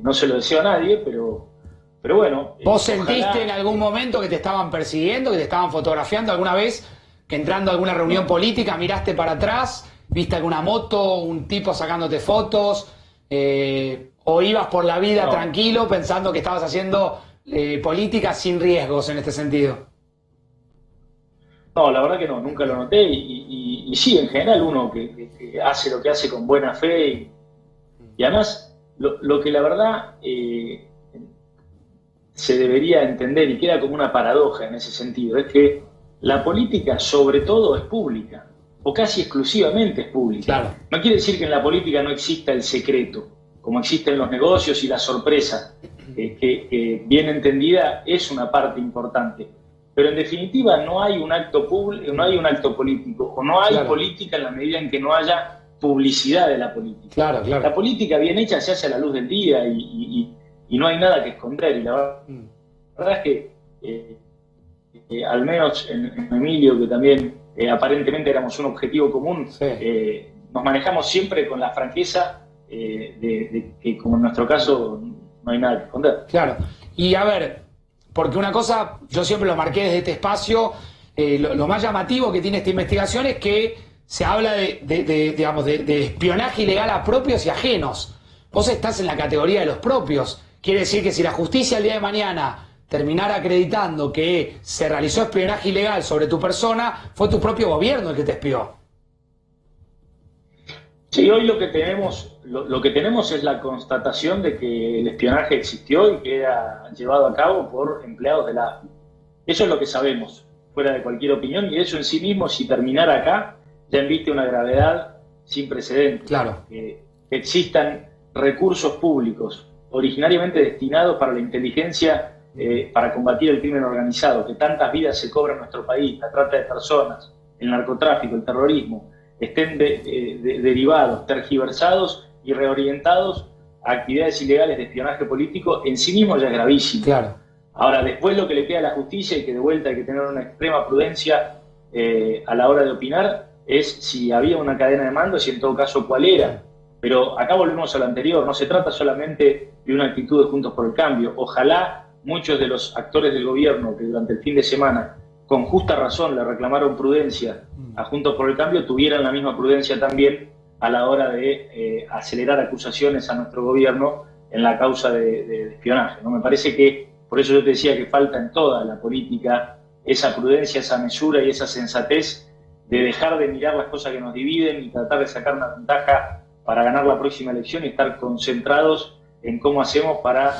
E: No se lo deseo a nadie, pero bueno.
B: ¿Vos sentiste en algún momento que te estaban persiguiendo, que te estaban fotografiando alguna vez, que entrando a alguna reunión política miraste para atrás, viste alguna moto, un tipo sacándote fotos, o ibas por la vida tranquilo pensando que estabas haciendo política sin riesgos en este sentido?
E: No, la verdad que no, nunca lo noté y sí, en general uno que hace lo que hace con buena fe y además lo que la verdad se debería entender y queda como una paradoja en ese sentido es que la política sobre todo es pública o casi exclusivamente es pública.
B: Claro.
E: No quiere decir que en la política no exista el secreto, como existen los negocios y la sorpresa, que bien entendida es una parte importante. Pero en definitiva no hay un acto público, no hay un acto político, o no hay
B: Claro.
E: política en la medida en que no haya publicidad de la política.
B: Claro,
E: La
B: claro.
E: política bien hecha se hace a la luz del día y no hay nada que esconder. Y la verdad es que al menos en Emilio, que también aparentemente éramos un objetivo común,
B: Sí.
E: nos manejamos siempre con la franqueza de que, como en nuestro caso, no hay nada que esconder.
B: Claro. Y a ver, porque una cosa, yo siempre lo marqué desde este espacio, lo más llamativo que tiene esta investigación es que se habla de espionaje ilegal a propios y ajenos. Vos estás en la categoría de los propios. Quiere decir que si la justicia el día de mañana terminara acreditando que se realizó espionaje ilegal sobre tu persona, fue tu propio gobierno el que te espió.
E: Sí, hoy lo que tenemos es la constatación de que el espionaje existió y que era llevado a cabo por empleados de la AFI. Eso es lo que sabemos, fuera de cualquier opinión, y eso en sí mismo, si terminara acá, ya inviste una gravedad sin precedentes.
B: Claro.
E: Que existan recursos públicos originariamente destinados para la inteligencia, para combatir el crimen organizado, que tantas vidas se cobran en nuestro país, la trata de personas, el narcotráfico, el terrorismo, estén derivados, tergiversados y reorientados a actividades ilegales de espionaje político, en sí mismo ya es gravísimo.
B: Claro.
E: Ahora, después lo que le queda a la justicia y que de vuelta hay que tener una extrema prudencia a la hora de opinar es si había una cadena de mandos y en todo caso cuál era. Pero acá volvemos a lo anterior, no se trata solamente de una actitud de Juntos por el Cambio. Ojalá muchos de los actores del gobierno que durante el fin de semana con justa razón le reclamaron prudencia a Juntos por el Cambio, tuvieran la misma prudencia también a la hora de acelerar acusaciones a nuestro gobierno en la causa de espionaje, ¿no? Me parece que, por eso yo te decía que falta en toda la política esa prudencia, esa mesura y esa sensatez de dejar de mirar las cosas que nos dividen y tratar de sacar una ventaja para ganar la próxima elección y estar concentrados en cómo hacemos para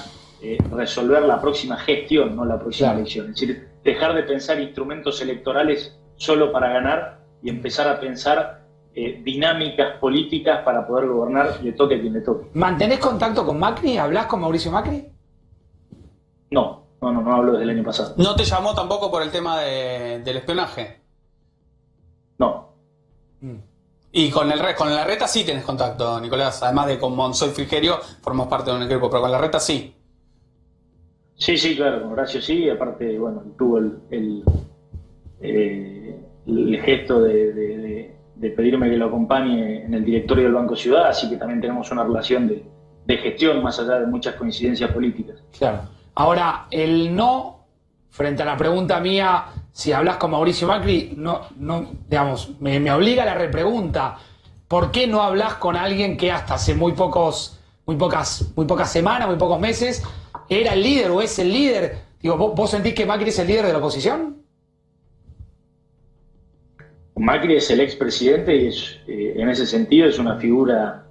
E: resolver la próxima gestión, no la próxima elección. Es decir, dejar de pensar instrumentos electorales solo para ganar y empezar a pensar dinámicas políticas para poder gobernar, le toque a quien le toque.
B: ¿Mantenés contacto con Macri? ¿Hablás con Mauricio Macri?
E: No hablo desde el año pasado.
D: ¿No te llamó tampoco por el tema del espionaje?
E: No.
D: Y con la Reta sí tenés contacto, Nicolás. Además de con Monzó y Frigerio, formas parte de un equipo, pero con la Reta sí.
E: Sí, claro, con Horacio sí. Aparte, bueno, tuvo el gesto de pedirme que lo acompañe en el directorio del Banco Ciudad, así que también tenemos una relación de gestión más allá de muchas coincidencias políticas.
B: Claro. Ahora, el no, frente a la pregunta mía, si hablas con Mauricio Macri, digamos, me obliga a la repregunta. ¿Por qué no hablas con alguien que hasta hace muy pocas semanas, muy pocos meses, era el líder o es el líder? Digo, ¿vos sentís que Macri es el líder de la oposición?
E: Macri es el expresidente y en ese sentido es una figura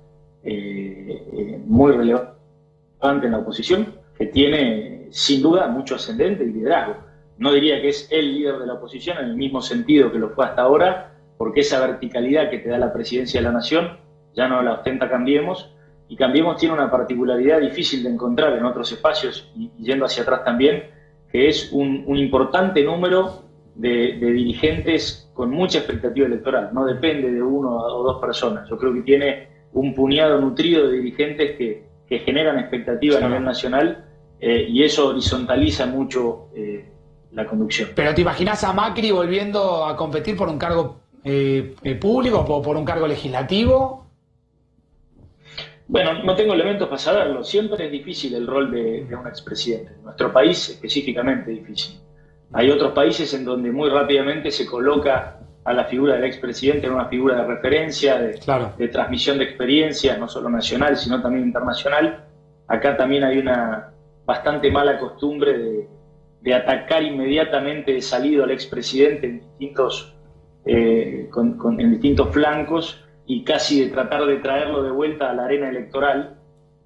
E: muy relevante en la oposición, que tiene sin duda mucho ascendente y liderazgo. No diría que es el líder de la oposición en el mismo sentido que lo fue hasta ahora, porque esa verticalidad que te da la presidencia de la Nación ya no la ostenta Cambiemos, y Cambiemos tiene una particularidad difícil de encontrar en otros espacios, y yendo hacia atrás también, que es un importante número de dirigentes con mucha expectativa electoral. No depende de uno o dos personas. Yo creo que tiene un puñado nutrido de dirigentes que generan expectativa a nivel nacional, y eso horizontaliza mucho la conducción.
B: ¿Pero te imaginás a Macri volviendo a competir por un cargo público o por un cargo legislativo?
E: Bueno, no tengo elementos para saberlo. Siempre es difícil el rol de un expresidente. En nuestro país específicamente difícil. Hay otros países en donde muy rápidamente se coloca a la figura del expresidente en una figura de referencia, de transmisión de experiencias, no solo nacional, sino también internacional. Acá también hay una bastante mala costumbre de atacar inmediatamente de salido al expresidente en distintos flancos y casi de tratar de traerlo de vuelta a la arena electoral,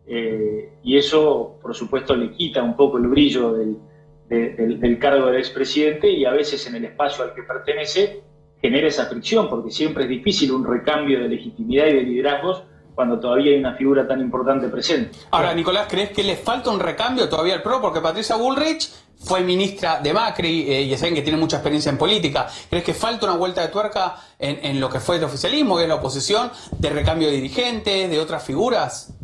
E: y eso por supuesto le quita un poco el brillo del cargo del expresidente, y a veces en el espacio al que pertenece genera esa fricción, porque siempre es difícil un recambio de legitimidad y de liderazgos cuando todavía hay una figura tan importante presente.
D: Ahora, Nicolás, ¿crees que le falta un recambio todavía al PRO? Porque Patricia Bullrich fue ministra de Macri, y saben que tiene mucha experiencia en política. ¿Crees que falta una vuelta de tuerca en lo que fue el oficialismo, que es la oposición, de recambio de dirigentes, de otras figuras?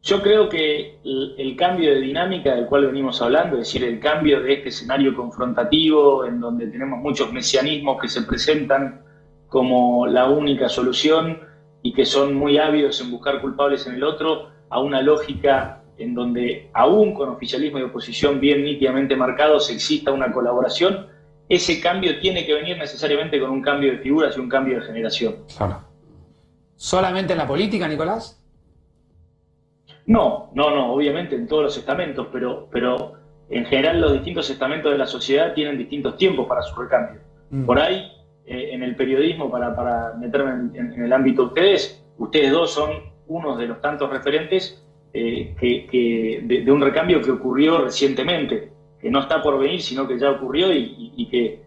E: Yo creo que el cambio de dinámica del cual venimos hablando, es decir, el cambio de este escenario confrontativo en donde tenemos muchos mesianismos que se presentan como la única solución y que son muy ávidos en buscar culpables en el otro, a una lógica en donde aún con oficialismo y oposición bien nítidamente marcados exista una colaboración, ese cambio tiene que venir necesariamente con un cambio de figuras y un cambio de generación.
B: Claro. ¿Solamente en la política, Nicolás?
E: No, obviamente en todos los estamentos, pero en general los distintos estamentos de la sociedad tienen distintos tiempos para su recambio. Por ahí, en el periodismo, para meterme en el ámbito de ustedes dos son unos de los tantos referentes de un recambio que ocurrió recientemente, que no está por venir, sino que ya ocurrió y que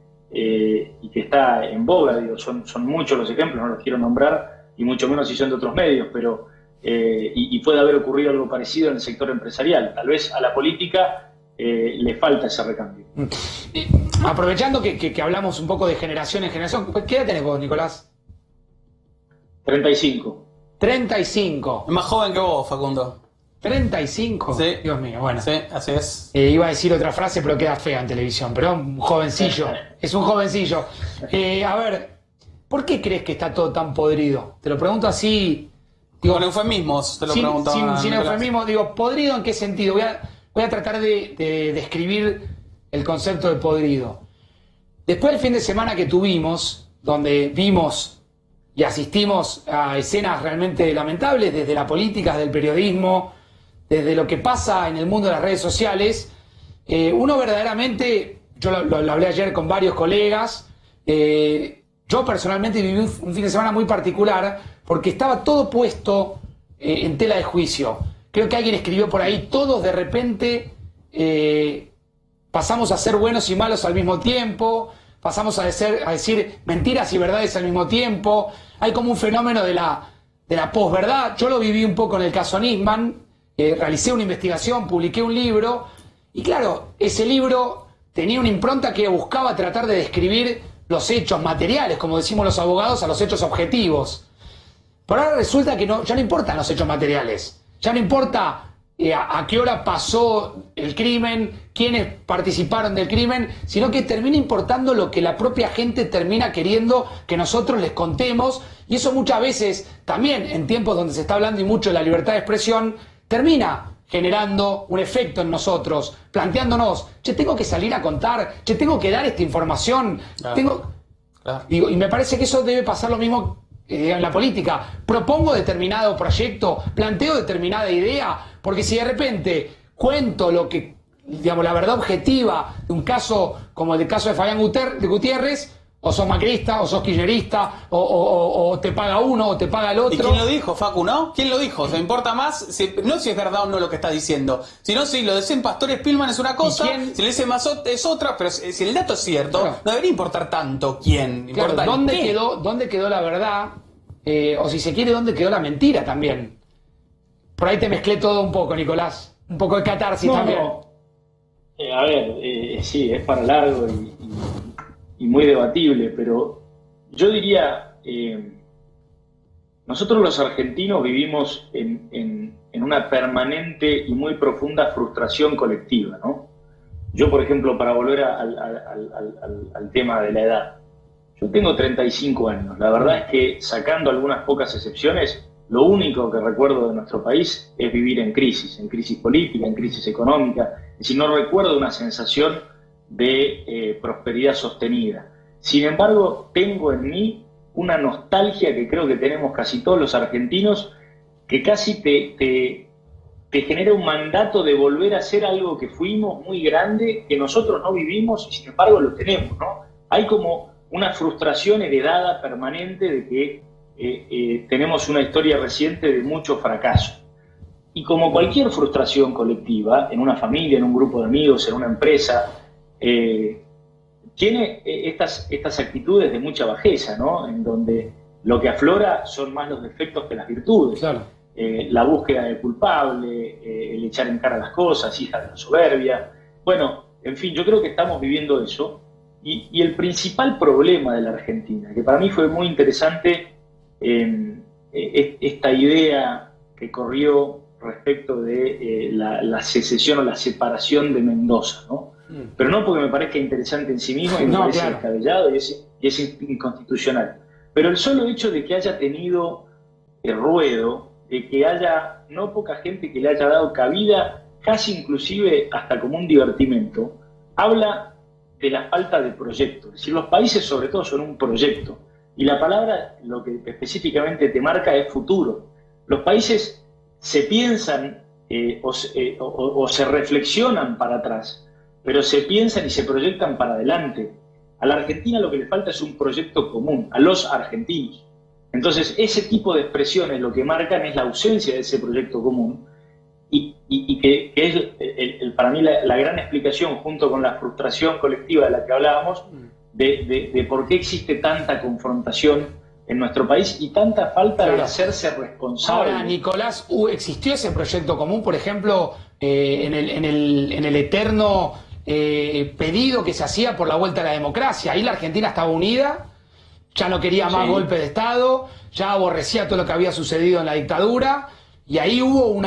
E: está en boga. Digo, son muchos los ejemplos, no los quiero nombrar, y mucho menos si son de otros medios, pero y puede haber ocurrido algo parecido en el sector empresarial. Tal vez a la política le falta ese recambio.
B: Aprovechando que hablamos un poco de generación en generación, ¿qué edad tenés vos, Nicolás?
E: 35.
B: 35.
D: Es más joven que vos, Facundo.
B: 35.
D: Sí.
B: Dios mío, bueno.
D: Sí, así es.
B: Iba a decir otra frase, pero queda fea en televisión. Pero un jovencillo. Es un jovencillo. A ver, ¿por qué crees que está todo tan podrido? Te lo pregunto así. Digo,
D: con eufemismos, te lo preguntaba.
B: Sin eufemismo, digo, ¿podrido en qué sentido? Voy a tratar de describir el concepto de podrido. Después del fin de semana que tuvimos, donde vimos y asistimos a escenas realmente lamentables, desde la política, desde el periodismo, desde lo que pasa en el mundo de las redes sociales, uno verdaderamente, yo lo hablé ayer con varios colegas, yo personalmente viví un fin de semana muy particular porque estaba todo puesto en tela de juicio. Creo que alguien escribió por ahí, todos de repente pasamos a ser buenos y malos al mismo tiempo, pasamos a decir mentiras y verdades al mismo tiempo. Hay como un fenómeno de la posverdad. Yo lo viví un poco en el caso Nisman, realicé una investigación, publiqué un libro, y claro, ese libro tenía una impronta que buscaba tratar de describir los hechos materiales, como decimos los abogados, a los hechos objetivos. Pero ahora resulta que ya no importan los hechos materiales, ya no importa a qué hora pasó el crimen, quiénes participaron del crimen, sino que termina importando lo que la propia gente termina queriendo que nosotros les contemos, y eso muchas veces, también en tiempos donde se está hablando y mucho de la libertad de expresión, termina generando un efecto en nosotros, planteándonos, che, tengo que salir a contar, che, tengo que dar esta información,
D: Claro.
B: Digo, y me parece que eso debe pasar lo mismo en la política. Propongo determinado proyecto, planteo determinada idea, porque si de repente cuento lo que, digamos, la verdad objetiva de un caso como el caso de Fabián Gutiérrez, o sos macrista, o sos kirchnerista, o te paga uno, o te paga el otro.
D: ¿Y quién lo dijo, Facu, no? ¿Quién lo dijo? O sea, importa más, no si es verdad o no lo que está diciendo, sino si lo dicen Pastor Spillman es una cosa, si lo dice Mazot es otra, pero si el dato es cierto, claro, no debería importar tanto quién.
B: Claro,
D: importa
B: ¿dónde quedó la verdad? O si se quiere, ¿dónde quedó la mentira también? Por ahí te mezclé todo un poco, Nicolás. Un poco de catarsis también.
E: A ver, sí, es para largo y muy debatible, pero yo diría, nosotros los argentinos vivimos en una permanente y muy profunda frustración colectiva, ¿no? Yo, por ejemplo, para volver al tema de la edad, yo tengo 35 años. La verdad es que, sacando algunas pocas excepciones, lo único que recuerdo de nuestro país es vivir en crisis política, en crisis económica. Es decir, no recuerdo una sensación de prosperidad sostenida. Sin embargo, tengo en mí una nostalgia que creo que tenemos casi todos los argentinos, que casi te te genera un mandato de volver a hacer algo que fuimos muy grande, que nosotros no vivimos y sin embargo lo tenemos, ¿no? Hay como una frustración heredada permanente de que tenemos una historia reciente de mucho fracaso. Y como cualquier frustración colectiva, en una familia, en un grupo de amigos, en una empresa, tiene estas actitudes de mucha bajeza, ¿no? En donde lo que aflora son más los defectos que las virtudes.
B: Claro.
E: La búsqueda del culpable, el echar en cara las cosas, hija de la soberbia. Bueno, en fin, yo creo que estamos viviendo eso. Y el principal problema de la Argentina, que para mí fue muy interesante, esta idea que corrió respecto de la secesión o la separación de Mendoza, ¿no? Pero no porque me parezca interesante en sí mismo y me parece descabellado y es inconstitucional. Pero el solo hecho de que haya tenido el ruedo, de que haya no poca gente que le haya dado cabida, casi inclusive hasta como un divertimento, habla de la falta de proyecto. Es decir, los países sobre todo son un proyecto. Y la palabra, lo que específicamente te marca es futuro. Los países se piensan o se reflexionan para atrás, pero se piensan y se proyectan para adelante. A la Argentina lo que le falta es un proyecto común, a los argentinos. Entonces, ese tipo de expresiones lo que marcan es la ausencia de ese proyecto común y que es para mí la gran explicación, junto con la frustración colectiva de la que hablábamos, de por qué existe tanta confrontación en nuestro país y tanta falta de hacerse responsable.
B: Ahora, Nicolás, ¿existió ese proyecto común, por ejemplo, en el eterno pedido que se hacía por la vuelta a la democracia? Ahí la Argentina estaba unida, ya no quería más golpe de Estado, ya aborrecía todo lo que había sucedido en la dictadura, y ahí hubo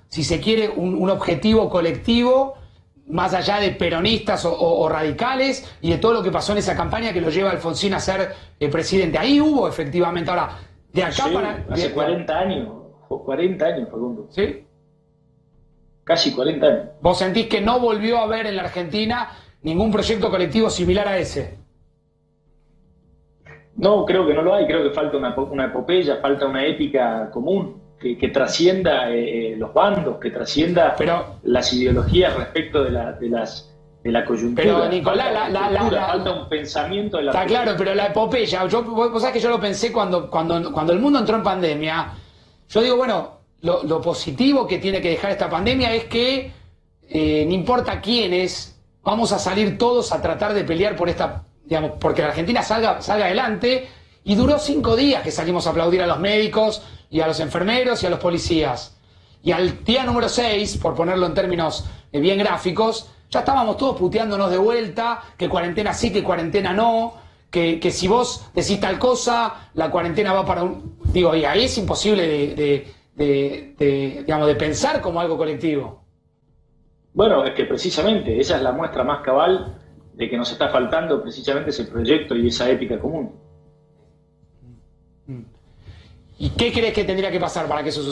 B: si se quiere, un objetivo colectivo, más allá de peronistas o radicales, y de todo lo que pasó en esa campaña que lo lleva a Alfonsín a ser presidente. Ahí hubo, efectivamente. Ahora, de acá para...
E: Hace 40 años, Facundo.
B: ¿Sí?
E: Casi 40 años.
B: ¿Vos sentís que no volvió a haber en la Argentina ningún proyecto colectivo similar a ese?
E: No, creo que no lo hay. Creo que falta una epopeya, falta una épica común que trascienda los bandos, que trascienda las ideologías respecto de la coyuntura.
B: Pero, Nicolás,
E: falta un pensamiento de la...
B: Está claro, pero la epopeya, vos sabés que yo lo pensé cuando el mundo entró en pandemia. Yo digo, bueno, lo positivo que tiene que dejar esta pandemia es que no importa quiénes, vamos a salir todos a tratar de pelear por esta, digamos, porque la Argentina salga adelante. Y duró 5 días que salimos a aplaudir a los médicos y a los enfermeros y a los policías. Y al día número 6, por ponerlo en términos bien gráficos, ya estábamos todos puteándonos de vuelta, que cuarentena sí, que cuarentena no, que si vos decís tal cosa, la cuarentena va para un... Digo, y ahí es imposible de pensar como algo colectivo.
E: Bueno, es que precisamente esa es la muestra más cabal de que nos está faltando precisamente ese proyecto y esa épica común.
B: ¿Y qué crees que tendría que pasar para que eso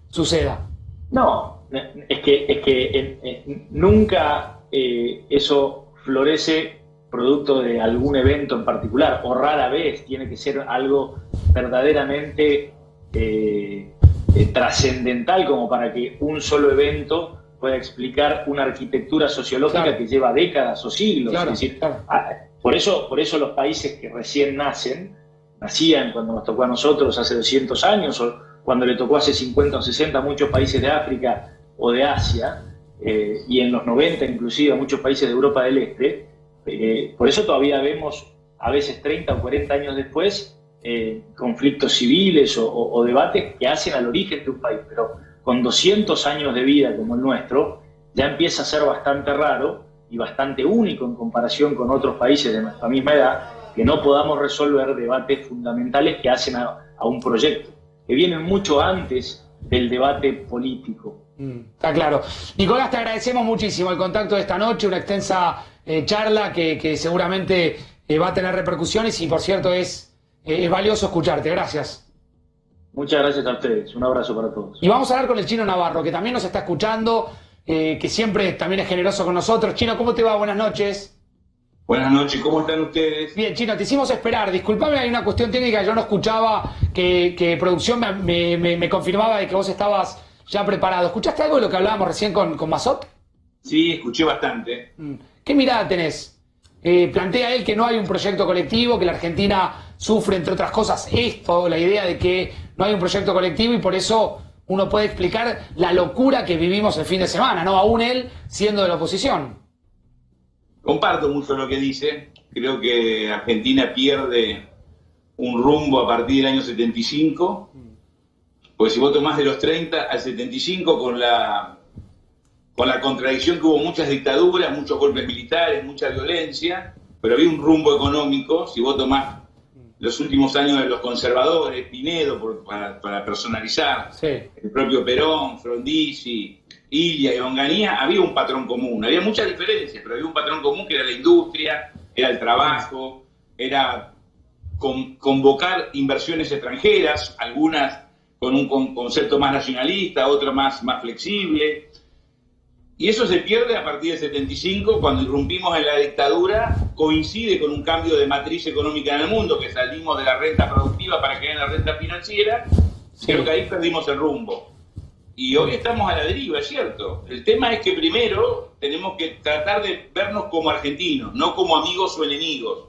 B: suceda?
E: No, es que nunca eso florece producto de algún evento en particular, o rara vez tiene que ser algo verdaderamente trascendental como para que un solo evento pueda explicar una arquitectura sociológica que lleva décadas o siglos.
B: Claro,
E: es decir, por eso los países que recién nacían cuando nos tocó a nosotros hace 200 años, o cuando le tocó hace 50 o 60 a muchos países de África o de Asia, y en los 90 inclusive a muchos países de Europa del Este. Por eso todavía vemos, a veces 30 o 40 años después, conflictos civiles o debates que hacen al origen de un país. Pero con 200 años de vida como el nuestro, ya empieza a ser bastante raro y bastante único en comparación con otros países de nuestra misma edad, que no podamos resolver debates fundamentales que hacen a un proyecto, que vienen mucho antes del debate político.
B: Está claro. Nicolás, te agradecemos muchísimo el contacto de esta noche, una extensa charla que seguramente va a tener repercusiones y, por cierto, es valioso escucharte. Gracias.
E: Muchas gracias a ustedes. Un abrazo para todos.
B: Y vamos a hablar con el Chino Navarro, que también nos está escuchando, que siempre también es generoso con nosotros. Chino, ¿cómo te va? Buenas noches.
F: Buenas noches, ¿cómo están ustedes?
B: Bien, Chino, te hicimos esperar. Disculpame, hay una cuestión técnica, yo no escuchaba que producción me confirmaba de que vos estabas ya preparado. ¿Escuchaste algo de lo que hablábamos recién con Massot?
F: Sí, escuché bastante.
B: ¿Qué mirada tenés? Plantea él que no hay un proyecto colectivo, que la Argentina sufre, entre otras cosas, la idea de que no hay un proyecto colectivo y por eso uno puede explicar la locura que vivimos el fin de semana, ¿no? Aún él siendo de la oposición.
F: Comparto mucho lo que dice. Creo que Argentina pierde un rumbo a partir del año 75. Pues si vos tomás de los 30 al 75 con la contradicción que hubo muchas dictaduras, muchos golpes militares, mucha violencia, pero había un rumbo económico. Si vos tomás los últimos años de los conservadores, Pinedo, para personalizar,
B: Sí.
F: el propio Perón, Frondizi, Ilia y Onganía, había un patrón común. Había muchas diferencias, pero había un patrón común que era la industria, era el trabajo, era convocar inversiones extranjeras, algunas con un concepto más nacionalista, otras más flexible. Y eso se pierde a partir del 75, cuando irrumpimos en la dictadura, coincide con un cambio de matriz económica en el mundo, que salimos de la renta productiva para caer en la renta financiera. Sí. Creo que ahí perdimos el rumbo. Y hoy estamos a la deriva, es cierto. El tema es que primero tenemos que tratar de vernos como argentinos, no como amigos o enemigos.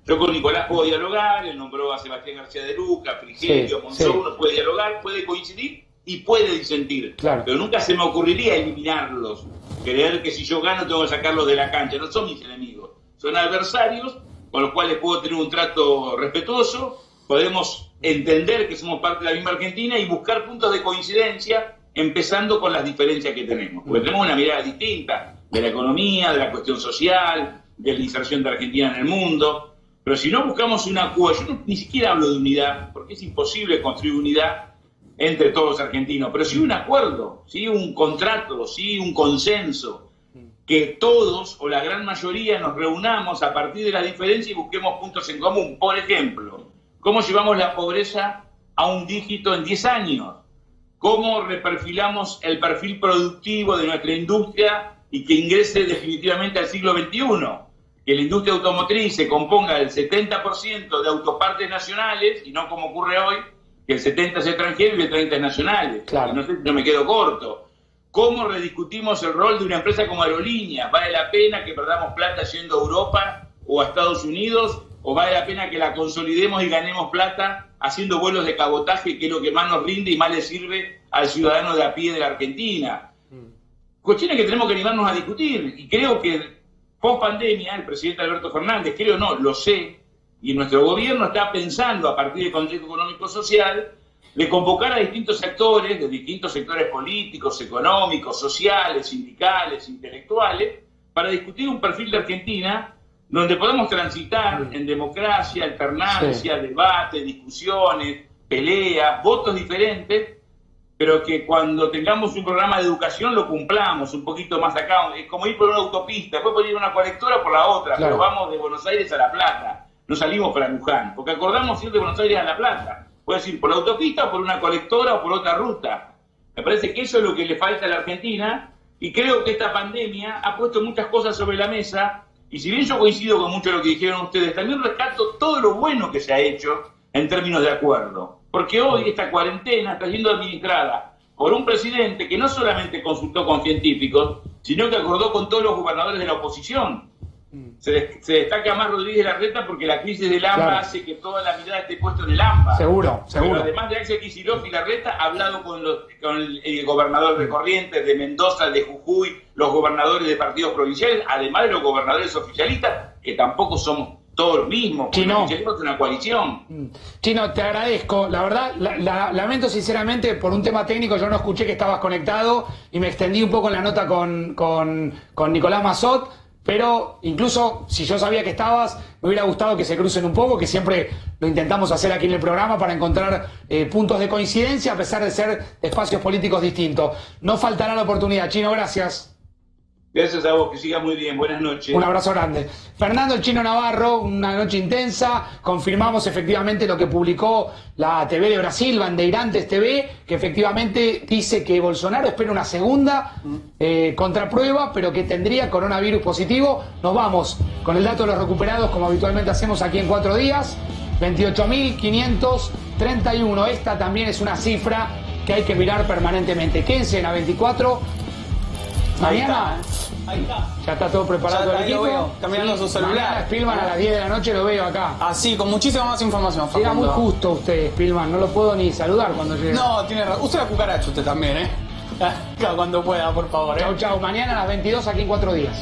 F: Yo con Nicolás puedo dialogar, él nombró a Sebastián García de Luca, Frigerio, Monzó, uno puede dialogar, puede coincidir y puede disentir.
B: Claro.
F: Pero nunca se me ocurriría eliminarlos. Creer que si yo gano tengo que sacarlos de la cancha. No son mis enemigos, son adversarios con los cuales puedo tener un trato respetuoso. Podemos entender que somos parte de la misma Argentina y buscar puntos de coincidencia, empezando con las diferencias que tenemos. Porque tenemos una mirada distinta de la economía, de la cuestión social, de la inserción de Argentina en el mundo. Pero si no buscamos una yo ni siquiera hablo de unidad, porque es imposible construir unidad entre todos los argentinos, pero sí un acuerdo, sí un contrato, sí un consenso, que todos o la gran mayoría nos reunamos a partir de las diferencias y busquemos puntos en común. Por ejemplo, ¿cómo llevamos la pobreza a un dígito en 10 años? ¿Cómo reperfilamos el perfil productivo de nuestra industria y que ingrese definitivamente al siglo XXI? Que la industria automotriz se componga del 70% de autopartes nacionales y no como ocurre hoy, que el 70% es extranjero y el 30% es nacionales.
B: Claro.
F: No sé si no me quedo corto. ¿Cómo rediscutimos el rol de una empresa como Aerolíneas? ¿Vale la pena que perdamos plata yendo a Europa o a Estados Unidos? ¿O vale la pena que la consolidemos y ganemos plata haciendo vuelos de cabotaje, que es lo que más nos rinde y más le sirve al ciudadano de a pie de la Argentina? Cuestiones que tenemos que animarnos a discutir. Y creo que post pandemia, el presidente Alberto Fernández, creo no, lo sé, y nuestro gobierno está pensando, a partir del Consejo Económico Social, de convocar a distintos sectores, de distintos sectores políticos, económicos, sociales, sindicales, intelectuales, para discutir un perfil de Argentina donde podamos transitar en democracia, alternancia, debate, discusiones, peleas, votos diferentes, pero que cuando tengamos un programa de educación lo cumplamos un poquito más acá. Es como ir por una autopista, después puede ir una colectora por la otra,
B: claro.
F: Pero vamos de Buenos Aires a La Plata. No salimos para Luján, porque acordamos ir de Buenos Aires a La Plata. Puedes ir por la autopista, por una colectora o por otra ruta. Me parece que eso es lo que le falta a la Argentina y creo que esta pandemia ha puesto muchas cosas sobre la mesa y si bien yo coincido con mucho de lo que dijeron ustedes, también rescato todo lo bueno que se ha hecho en términos de acuerdo. Porque hoy esta cuarentena está siendo administrada por un presidente que no solamente consultó con científicos, sino que acordó con todos los gobernadores de la oposición. Se destaca más Rodríguez Larreta porque la crisis del AMBA hace que toda la mirada esté puesta en el AMBA.
B: Seguro.
F: Pero además de Axel Kicillof y Larreta, ha hablado con el gobernador de Corrientes, de Mendoza, de Jujuy, los gobernadores de partidos provinciales, además de los gobernadores oficialistas, que tampoco somos todos los mismos.
B: Chino.
F: Es una coalición.
B: Chino, te agradezco. La verdad, lamento sinceramente por un tema técnico, yo no escuché que estabas conectado y me extendí un poco en la nota con Nicolás Massot. Pero incluso si yo sabía que estabas, me hubiera gustado que se crucen un poco, que siempre lo intentamos hacer aquí en el programa para encontrar puntos de coincidencia a pesar de ser espacios políticos distintos. No faltará la oportunidad. Chino, gracias.
F: Gracias a vos, que sigas muy bien. Buenas noches.
B: Un abrazo grande. Fernando el Chino Navarro, una noche intensa. Confirmamos efectivamente lo que publicó la TV de Brasil, Bandeirantes TV, que efectivamente dice que Bolsonaro espera una segunda contraprueba, pero que tendría coronavirus positivo. Nos vamos con el dato de los recuperados, como habitualmente hacemos aquí en 4 días. 28.531. Esta también es una cifra que hay que mirar permanentemente. Quédense en A24. Mañana
D: Ahí está.
B: ya está todo preparado el
D: Ahí lo
B: equipo.
D: veo, caminando su celular.
B: Mañana Spielman a las 10 de la noche lo veo acá.
D: Así, con muchísima más información,
B: Llega muy
D: Facundo.
B: justo usted, Spielman, no lo puedo ni saludar cuando llegue.
D: No, tiene razón. Usted la cucaracha, usted también, ¿eh? Cuando pueda, por favor, ¿eh?
B: Chau, chau. Mañana a las 22 aquí en 4 días.